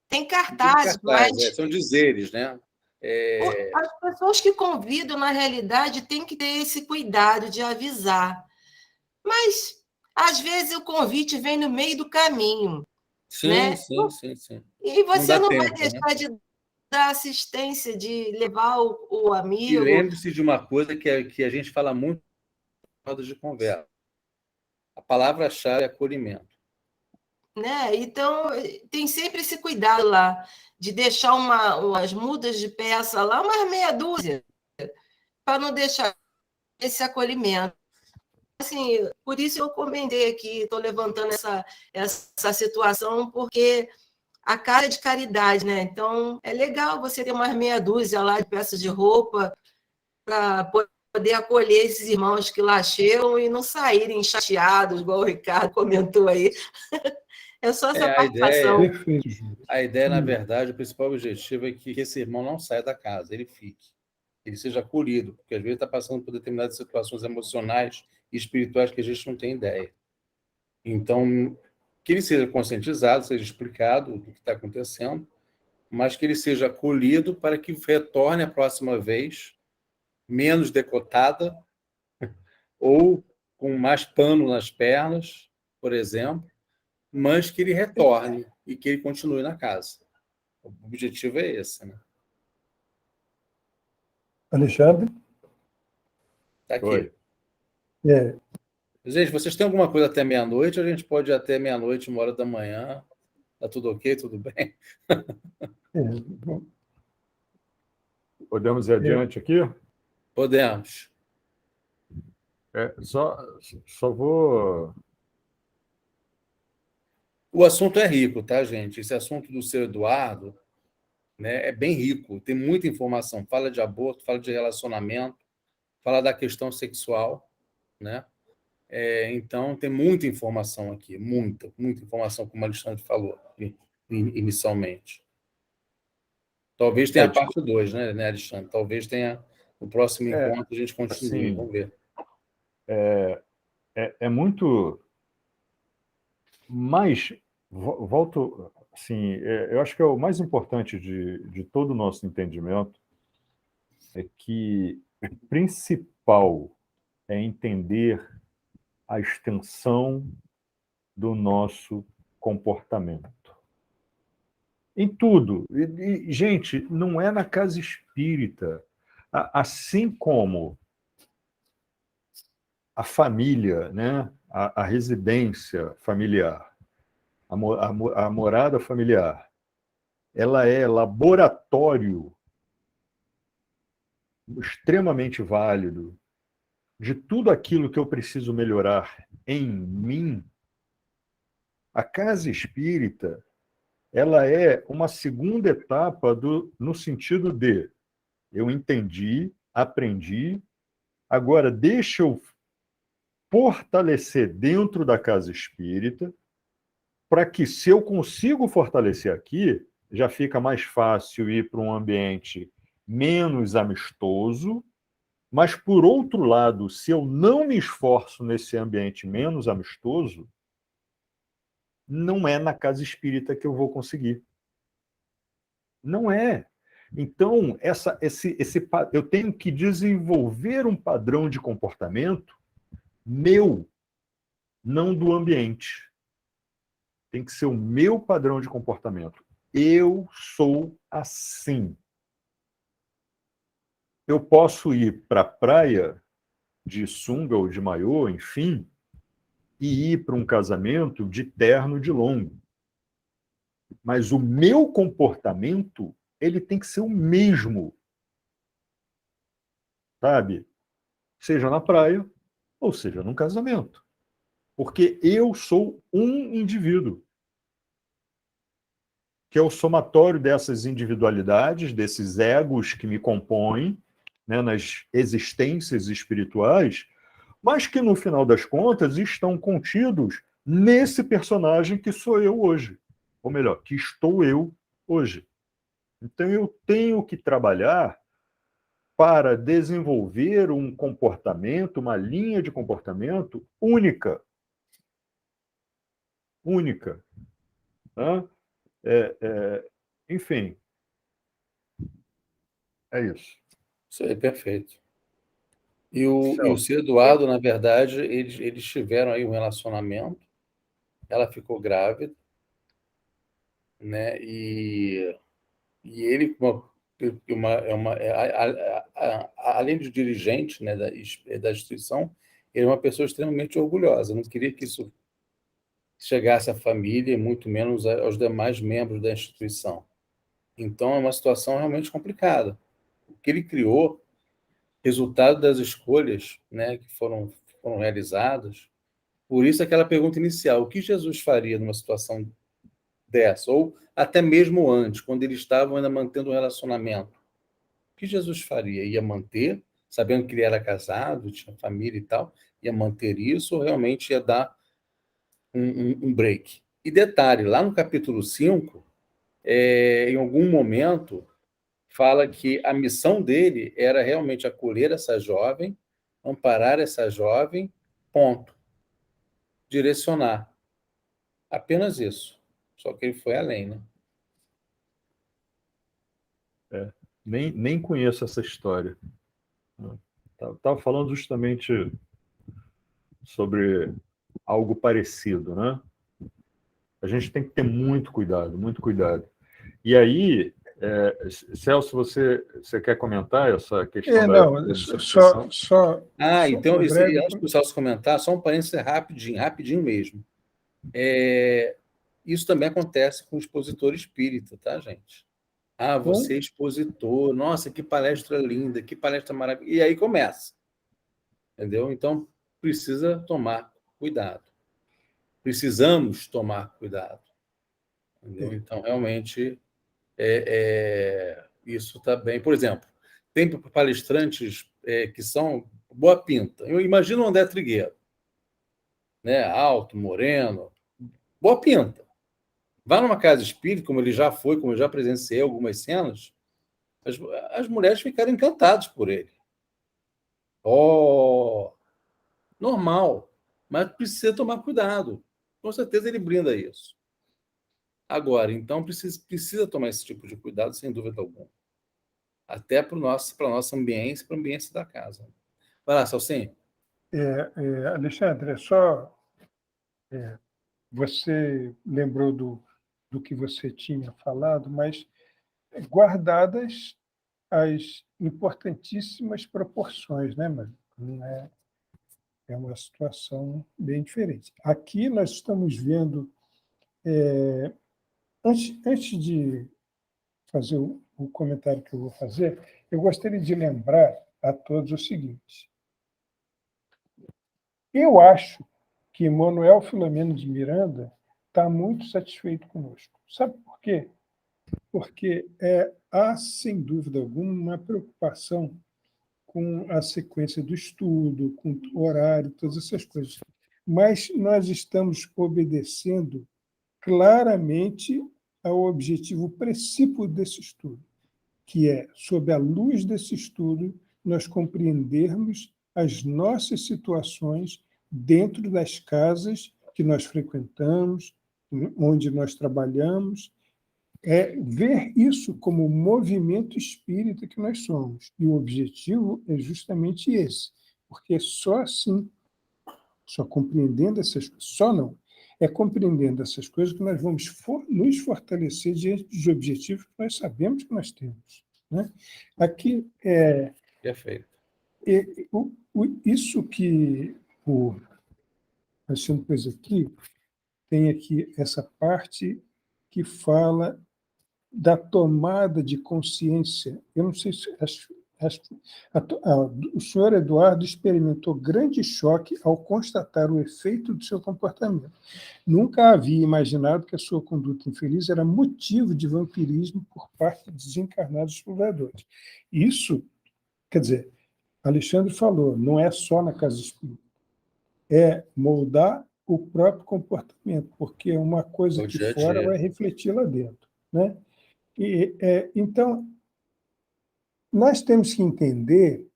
Speaker 7: Tem cartazes, mas
Speaker 2: são dizeres, né?
Speaker 7: as pessoas que convidam, na realidade, têm que ter esse cuidado de avisar. Mas, às vezes, o convite vem no meio do caminho.
Speaker 2: Sim,
Speaker 7: né?
Speaker 2: sim.
Speaker 7: E você não vai
Speaker 2: tempo,
Speaker 7: deixar
Speaker 2: né?
Speaker 7: de dar assistência, de levar o
Speaker 2: E
Speaker 7: amigo.
Speaker 2: lembre-se de uma coisa que a gente fala muito em rodas de conversa. A palavra-chave é acolhimento.
Speaker 7: Né? Então, tem sempre esse cuidado lá, de deixar umas mudas de peça lá, umas meia dúzia, para não deixar esse acolhimento. Assim, por isso eu comentei aqui, estou levantando essa situação, porque a casa é de caridade, né? Então, é legal você ter umas meia dúzia lá de peças de roupa para poder acolher esses irmãos que lá chegam e não saírem chateados, igual o Ricardo comentou aí. É só essa participação.
Speaker 5: Perfeito, Júlia.
Speaker 2: A ideia, na verdade, o principal objetivo é que esse irmão não saia da casa, ele fique. Ele seja acolhido, porque às vezes está passando por determinadas situações emocionais e espirituais que a gente não tem ideia. Então, que ele seja conscientizado, seja explicado o que está acontecendo, mas que ele seja acolhido para que retorne a próxima vez menos decotada ou com mais pano nas pernas, por exemplo, mas que ele retorne e que ele continue na casa. O objetivo é esse, né?
Speaker 5: Alexandre?
Speaker 2: Está aqui.
Speaker 3: Oi.
Speaker 2: Gente, vocês têm alguma coisa até meia-noite? A gente pode ir até meia-noite, 1 hora da manhã. Tá tudo ok? Tudo bem?
Speaker 5: Bom,
Speaker 3: Podemos ir adiante aqui?
Speaker 2: Podemos.
Speaker 3: Só vou.
Speaker 2: O assunto é rico, tá, gente? Esse assunto do seu Eduardo, né, é bem rico. Tem muita informação. Fala de aborto, fala de relacionamento, fala da questão sexual, né? Então, tem muita informação aqui, muita informação, como o Alexandre falou inicialmente. Talvez tenha a parte 2, né, Alexandre? Talvez tenha no próximo encontro, a gente continue,
Speaker 3: assim,
Speaker 2: vamos ver.
Speaker 3: É muito. Mas, volto. Assim, eu acho que é o mais importante de todo o nosso entendimento é que o principal é entender a extensão do nosso comportamento. Em tudo. Gente, não é na casa espírita. Assim como a família, né? A residência familiar, a morada familiar, ela é laboratório extremamente válido de tudo aquilo que eu preciso melhorar em mim. A casa espírita, ela é uma segunda etapa no sentido de eu entendi, aprendi, agora deixa eu fortalecer dentro da casa espírita, para que, se eu consigo fortalecer aqui, já fica mais fácil ir para um ambiente menos amistoso, mas, por outro lado, se eu não me esforço nesse ambiente menos amistoso, não é na casa espírita que eu vou conseguir. Não é. Então, eu tenho que desenvolver um padrão de comportamento meu, não do ambiente. Tem que ser o meu padrão de comportamento. Eu sou assim. Eu posso ir para a praia de sunga ou de maiô, enfim, e ir para um casamento de terno de longo. Mas o meu comportamento, ele tem que ser o mesmo. Sabe? Seja na praia ou seja num casamento. Porque eu sou um indivíduo, que é o somatório dessas individualidades, desses egos que me compõem, né, nas existências espirituais, mas que, no final das contas, estão contidos nesse personagem que sou eu hoje. Ou melhor, que estou eu hoje. Então, eu tenho que trabalhar para desenvolver um comportamento, uma linha de comportamento única. Única. Né? Enfim, é isso.
Speaker 2: Isso aí, perfeito. E o seu Eduardo, na verdade, eles tiveram aí um relacionamento, ela ficou grávida, né? E ele, além de dirigente, né, da instituição, ele é uma pessoa extremamente orgulhosa, não queria que isso chegasse à família e muito menos aos demais membros da instituição. Então, é uma situação realmente complicada. O que ele criou, resultado das escolhas, né, que foram realizadas. Por isso, aquela pergunta inicial: o que Jesus faria numa situação dessa? Ou até mesmo antes, quando eles estavam ainda mantendo um relacionamento. O que Jesus faria? Ia manter, sabendo que ele era casado, tinha família e tal, ia manter isso ou realmente ia dar um break? E detalhe, lá no capítulo 5, em algum momento, fala que a missão dele era realmente acolher essa jovem, amparar essa jovem, ponto. Direcionar. Apenas isso. Só que ele foi além, né?
Speaker 3: Nem conheço essa história. Estava falando justamente sobre algo parecido, né? A gente tem que ter muito cuidado, muito cuidado. E aí, Celso, você quer comentar essa questão
Speaker 5: Não,
Speaker 3: da
Speaker 5: só
Speaker 2: Então,
Speaker 5: breve.
Speaker 2: antes do Celso comentar, só um parênteses rapidinho mesmo. Isso também acontece com o expositor espírita, tá, gente? Você é expositor, nossa, que palestra linda, que palestra maravilhosa. E aí começa, entendeu? Então, precisa tomar cuidado. Precisamos tomar cuidado. Entendeu? Então, realmente, isso está bem. Por exemplo, tem palestrantes que são boa pinta. Eu imagino o André Trigueiro, né? Alto, moreno, boa pinta. Vá numa casa espírita, como ele já foi, como eu já presenciei algumas cenas, as mulheres ficaram encantadas por ele. Normal, mas precisa tomar cuidado. Com certeza ele brinda isso. Agora, então, precisa tomar esse tipo de cuidado, sem dúvida alguma. Até para a nossa ambiência, para a ambiência da casa. Vai lá, Celcinho.
Speaker 5: Alexandre, você lembrou do que você tinha falado, mas guardadas as importantíssimas proporções, né, mano? É uma situação bem diferente. Aqui nós estamos vendo, antes de fazer o comentário que eu vou fazer, eu gostaria de lembrar a todos o seguinte. Eu acho que Manuel Filomeno de Miranda está muito satisfeito conosco. Sabe por quê? Porque há, sem dúvida alguma, uma preocupação com a sequência do estudo, com o horário, todas essas coisas. Mas nós estamos obedecendo claramente ao objetivo principal desse estudo, que é, sob a luz desse estudo, nós compreendermos as nossas situações dentro das casas que nós frequentamos, onde nós trabalhamos, ver isso como o movimento espírita que nós somos. E o objetivo é justamente esse, porque só assim, só compreendendo essas coisas, só não, é compreendendo essas coisas que nós vamos nos fortalecer diante dos objetivos que nós sabemos que nós temos. Né? Aqui,
Speaker 2: Perfeito.
Speaker 5: Isso que o Alexandre pôs aqui, tem aqui essa parte que fala da tomada de consciência. Eu não sei se o senhor Eduardo experimentou grande choque ao constatar o efeito do seu comportamento. Nunca havia imaginado que a sua conduta infeliz era motivo de vampirismo por parte de desencarnados exploradores. Isso, quer dizer, Alexandre falou, não é só na casa espírita, é moldar o próprio comportamento, porque uma coisa aqui fora vai refletir lá dentro. Né? Então, nós temos que entender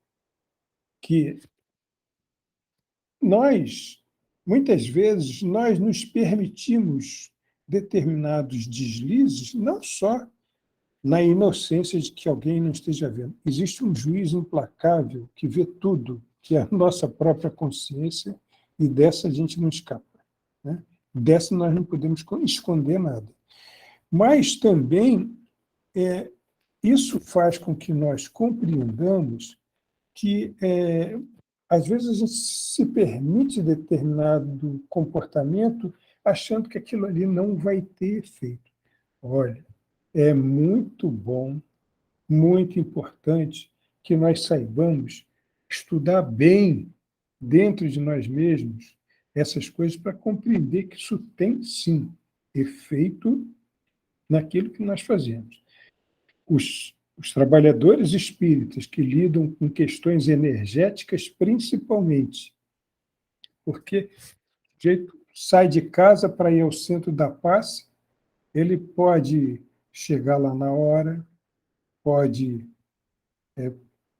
Speaker 5: que muitas vezes, nós nos permitimos determinados deslizes, não só na inocência de que alguém não esteja vendo. Existe um juiz implacável que vê tudo, que é a nossa própria consciência, e dessa a gente não escapa. Né? Dessa nós não podemos esconder nada. Mas também isso faz com que nós compreendamos que, às vezes, a gente se permite determinado comportamento achando que aquilo ali não vai ter efeito. Olha, é muito bom, muito importante que nós saibamos estudar bem dentro de nós mesmos essas coisas para compreender que isso tem, sim, efeito naquilo que nós fazemos. Os trabalhadores espíritas que lidam com questões energéticas, principalmente, porque o jeito sai de casa para ir ao centro da paz, ele pode chegar lá na hora, pode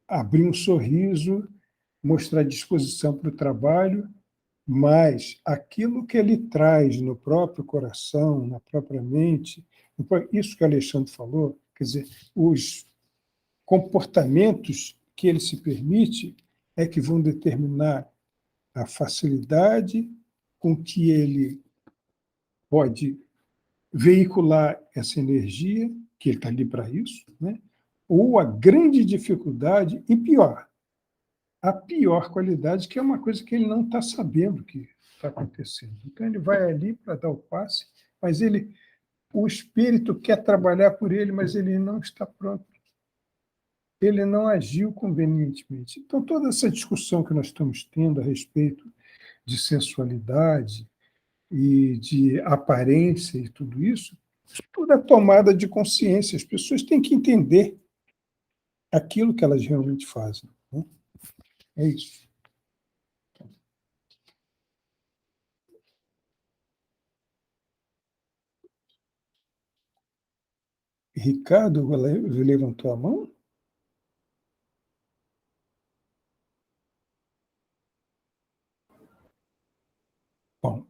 Speaker 5: abrir um sorriso, mostrar disposição para o trabalho, mas aquilo que ele traz no próprio coração, na própria mente, isso que o Alexandre falou, quer dizer, os comportamentos que ele se permite é que vão determinar a facilidade com que ele pode veicular essa energia, que ele está ali para isso, né? Ou a grande dificuldade, e pior, a pior qualidade, que é uma coisa que ele não está sabendo que está acontecendo. Então, ele vai ali para dar o passe, mas o espírito quer trabalhar por ele, mas ele não está pronto. Ele não agiu convenientemente. Então, toda essa discussão que nós estamos tendo a respeito de sensualidade e de aparência e tudo isso, tudo é tomada de consciência. As pessoas têm que entender aquilo que elas realmente fazem, né? É isso. Ricardo levantou a mão? Bom.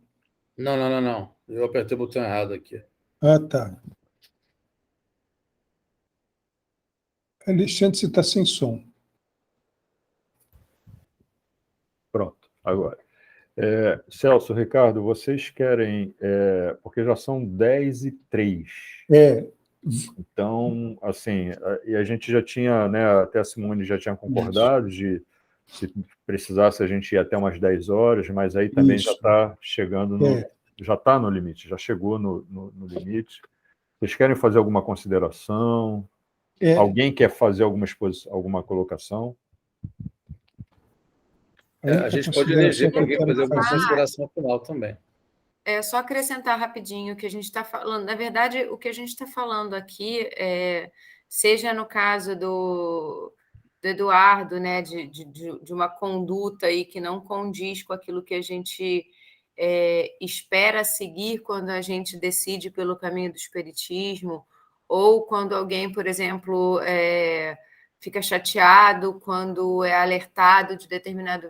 Speaker 2: Não. Eu apertei o botão errado aqui.
Speaker 5: Ah, tá. Alexandre, você está sem som.
Speaker 3: Pronto, agora. Celso, Ricardo, vocês querem... porque já são 10h03. Então, assim, e a gente já tinha, né, até a Simone já tinha concordado de, se precisasse, a gente ia até umas 10 horas, mas aí também já está chegando já está no limite, já chegou no limite. Vocês querem fazer alguma consideração? Alguém quer fazer alguma colocação?
Speaker 2: A gente pode eleger para alguém fazer alguma consideração final também.
Speaker 4: É só acrescentar rapidinho o que a gente está falando. Na verdade, o que a gente está falando aqui, seja no caso do Eduardo, né, de uma conduta aí que não condiz com aquilo que a gente espera seguir quando a gente decide pelo caminho do espiritismo, ou quando alguém, por exemplo, fica chateado quando é alertado de determinada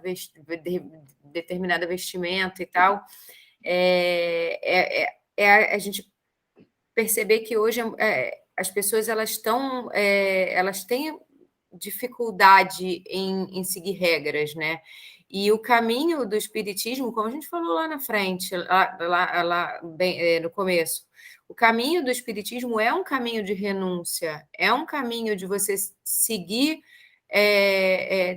Speaker 4: vestimenta e tal. A gente perceber que hoje as pessoas elas têm dificuldade em seguir regras, né? E o caminho do espiritismo, como a gente falou lá na frente, lá bem, no começo, o caminho do espiritismo é um caminho de renúncia, é um caminho de você seguir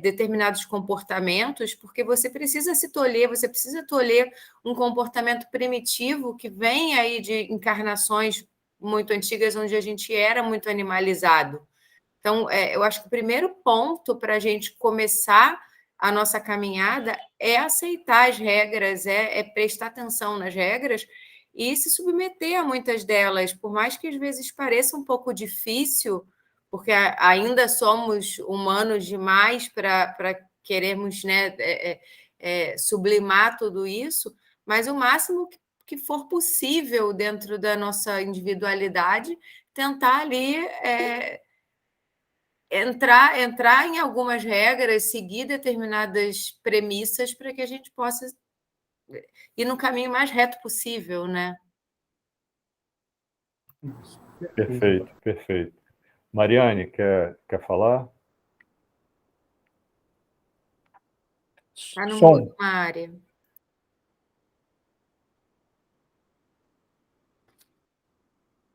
Speaker 4: determinados comportamentos, porque você precisa se tolher, você precisa tolher um comportamento primitivo que vem aí de encarnações muito antigas, onde a gente era muito animalizado. Então, eu acho que o primeiro ponto para a gente começar a nossa caminhada é aceitar as regras, é prestar atenção nas regras e se submeter a muitas delas, por mais que às vezes pareça um pouco difícil, porque ainda somos humanos demais para querermos, né, sublimar tudo isso, mas o máximo que for possível dentro da nossa individualidade, tentar ali entrar em algumas regras, seguir determinadas premissas para que a gente possa ir no caminho mais reto possível, né?
Speaker 3: Perfeito. Mariane, quer falar?
Speaker 4: Está no mundo, Mari.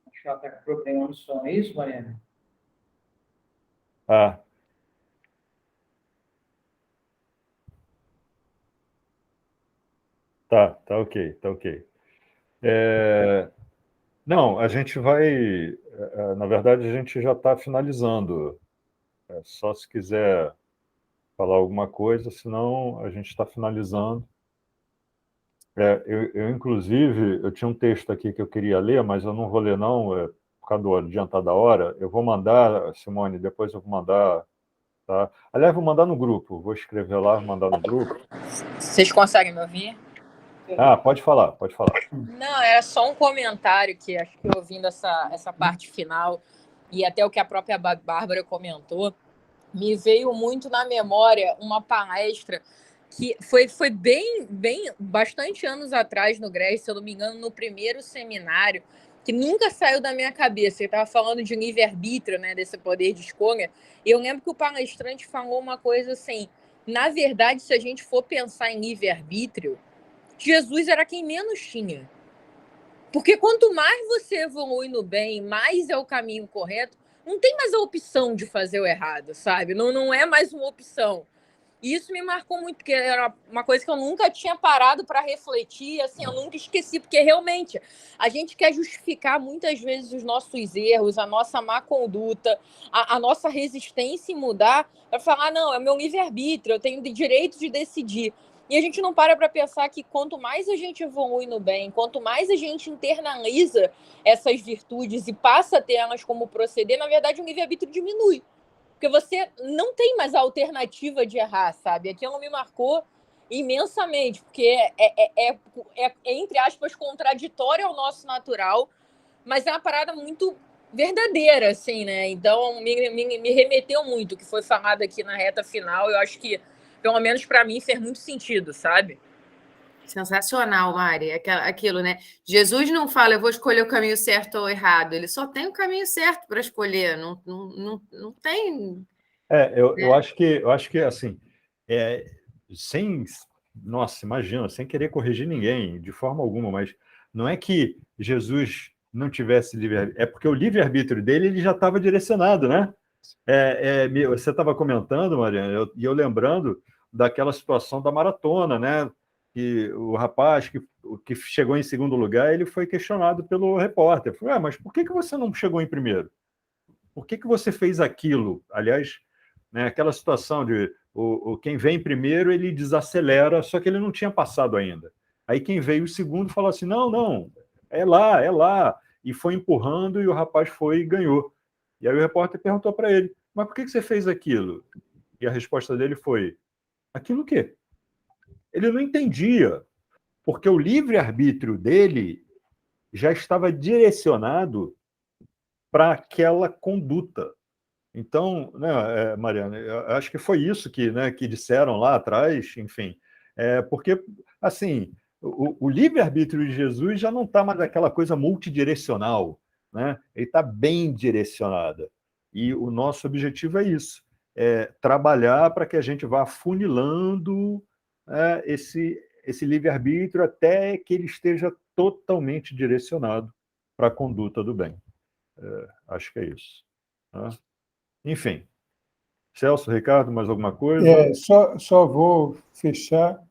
Speaker 1: Acho que ela está com problema no som, é isso, Mariana?
Speaker 3: Tá ok. Não, a gente vai... Na verdade, a gente já está finalizando. Só se quiser falar alguma coisa, senão a gente está finalizando. Inclusive, eu tinha um texto aqui que eu queria ler, mas eu não vou ler, não, por causa do adiantado da hora. Eu vou mandar, Simone, depois eu vou mandar. Tá? Aliás, vou mandar no grupo. Vou escrever lá, mandar no grupo.
Speaker 8: Vocês conseguem me ouvir?
Speaker 3: Pode falar.
Speaker 8: Não, era só um comentário que acho que ouvindo essa parte final e até o que a própria Bárbara comentou, me veio muito na memória uma palestra que foi bem bastante anos atrás no GRES, se eu não me engano, no primeiro seminário, que nunca saiu da minha cabeça. Ele estava falando de livre-arbítrio, né, desse poder de escolha, e eu lembro que o palestrante falou uma coisa assim: na verdade, se a gente for pensar em livre-arbítrio, Jesus era quem menos tinha. Porque quanto mais você evolui no bem, mais é o caminho correto, não tem mais a opção de fazer o errado, sabe? Não é mais uma opção. E isso me marcou muito, porque era uma coisa que eu nunca tinha parado para refletir, assim, eu nunca esqueci, porque realmente a gente quer justificar muitas vezes os nossos erros, a nossa má conduta, a nossa resistência em mudar, para falar, não, é meu livre-arbítrio, eu tenho direito de decidir. E a gente não para pensar que quanto mais a gente evolui no bem, quanto mais a gente internaliza essas virtudes e passa a ter elas como proceder, na verdade o livre-arbítrio diminui. Porque você não tem mais a alternativa de errar, sabe? Aquilo me marcou imensamente, porque é, entre aspas, contraditório ao nosso natural, mas é uma parada muito verdadeira, assim, né? Então, me remeteu muito o que foi falado aqui na reta final. Eu acho que, pelo menos para mim, fez muito sentido, sabe?
Speaker 4: Sensacional, Mari. Aquilo, né? Jesus não fala, eu vou escolher o caminho certo ou errado. Ele só tem o caminho certo para escolher. Não tem.
Speaker 3: Eu acho que assim, sem, nossa, imagina, sem querer corrigir ninguém de forma alguma, mas não é que Jesus não tivesse livre-arbítrio, é porque o livre-arbítrio dele ele já estava direcionado, né? Você estava comentando, Mariana, e eu lembrando daquela situação da maratona, né? Que o rapaz que chegou em segundo lugar, ele foi questionado pelo repórter. Falou, mas por que você não chegou em primeiro? Por que você fez aquilo? Aliás, né, aquela situação de quem vem primeiro, ele desacelera, só que ele não tinha passado ainda. Aí quem veio o segundo falou assim, não, é lá. E foi empurrando e o rapaz foi e ganhou. E aí o repórter perguntou para ele, mas por que você fez aquilo? E a resposta dele foi, aquilo o quê? Ele não entendia, porque o livre-arbítrio dele já estava direcionado para aquela conduta. Então, né, Mariana, eu acho que foi isso que disseram lá atrás, enfim, porque, assim, o livre-arbítrio de Jesus já não está mais aquela coisa multidirecional, né? Ele está bem direcionado. E o nosso objetivo é isso, trabalhar para que a gente vá afunilando esse livre-arbítrio até que ele esteja totalmente direcionado para a conduta do bem. Acho que é isso. Né? Enfim. Celso, Ricardo, mais alguma coisa?
Speaker 5: Só vou fechar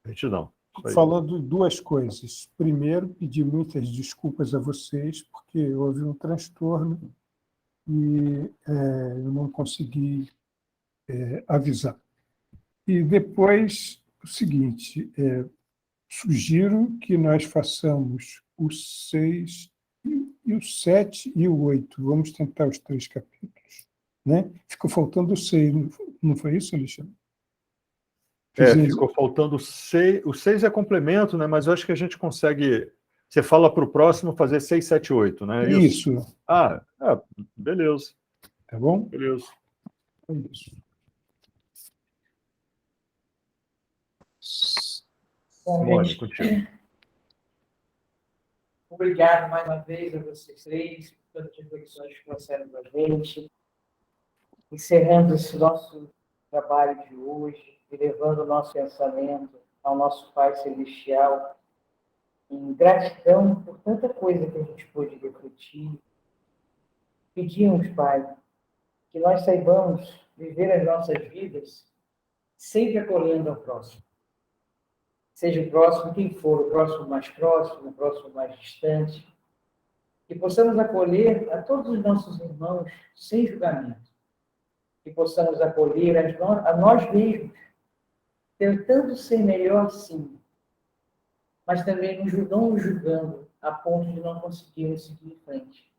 Speaker 3: Retidão.
Speaker 5: falando duas coisas. Primeiro, pedir muitas desculpas a vocês, porque houve um transtorno e eu não consegui avisar. E depois, o seguinte, sugiro que nós façamos o 6 e o 7 e o 8. Vamos tentar os 3 capítulos. Né? Ficou faltando o 6, não foi isso, Alexandre?
Speaker 3: Ficou faltando o 6. O 6 é complemento, né? Mas eu acho que a gente consegue... Você fala para o próximo fazer 6, 7, 8, né?
Speaker 5: Isso.
Speaker 3: Beleza.
Speaker 5: Tá bom?
Speaker 3: Beleza.
Speaker 5: É isso.
Speaker 3: Simone, contigo.
Speaker 1: Obrigado mais uma vez a vocês três, por todas as reflexões que trouxeram para a gente. Encerrando esse nosso trabalho de hoje e levando o nosso pensamento ao nosso Pai Celestial, em gratidão por tanta coisa que a gente pôde refletir. Pedimos, Pai, que nós saibamos viver as nossas vidas sempre acolhendo ao próximo. Seja o próximo quem for, o próximo mais próximo, o próximo mais distante, que possamos acolher a todos os nossos irmãos sem julgamento, que possamos acolher a nós mesmos, tentando ser melhor sim, mas também não nos julgando a ponto de não conseguirmos seguir em frente.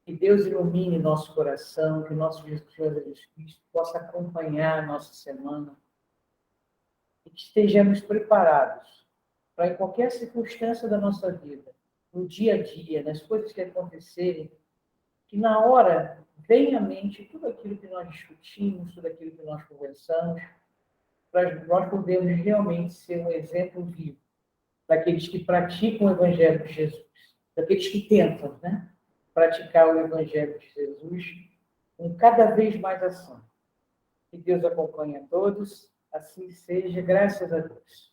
Speaker 1: Que Deus ilumine nosso coração, que nosso Jesus Cristo possa acompanhar a nossa semana, e que estejamos preparados para, em qualquer circunstância da nossa vida, no dia a dia, nas coisas que acontecerem, que na hora venha à mente tudo aquilo que nós discutimos, tudo aquilo que nós conversamos, para nós podermos realmente ser um exemplo vivo daqueles que praticam o Evangelho de Jesus, daqueles que tentam, né, praticar o Evangelho de Jesus com cada vez mais ação. Que Deus acompanhe a todos. Assim seja, graças a Deus.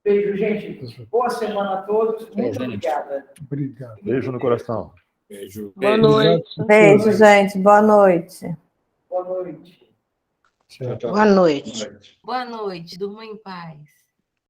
Speaker 1: Beijo, gente. Boa semana a todos. Muito obrigada.
Speaker 5: Obrigado.
Speaker 3: Beijo no coração.
Speaker 2: Beijo.
Speaker 8: Boa noite.
Speaker 9: Beijo, gente. Boa noite.
Speaker 1: Boa noite.
Speaker 5: Tchau.
Speaker 6: Tchau.
Speaker 10: Boa noite.
Speaker 7: Boa noite, durma em paz.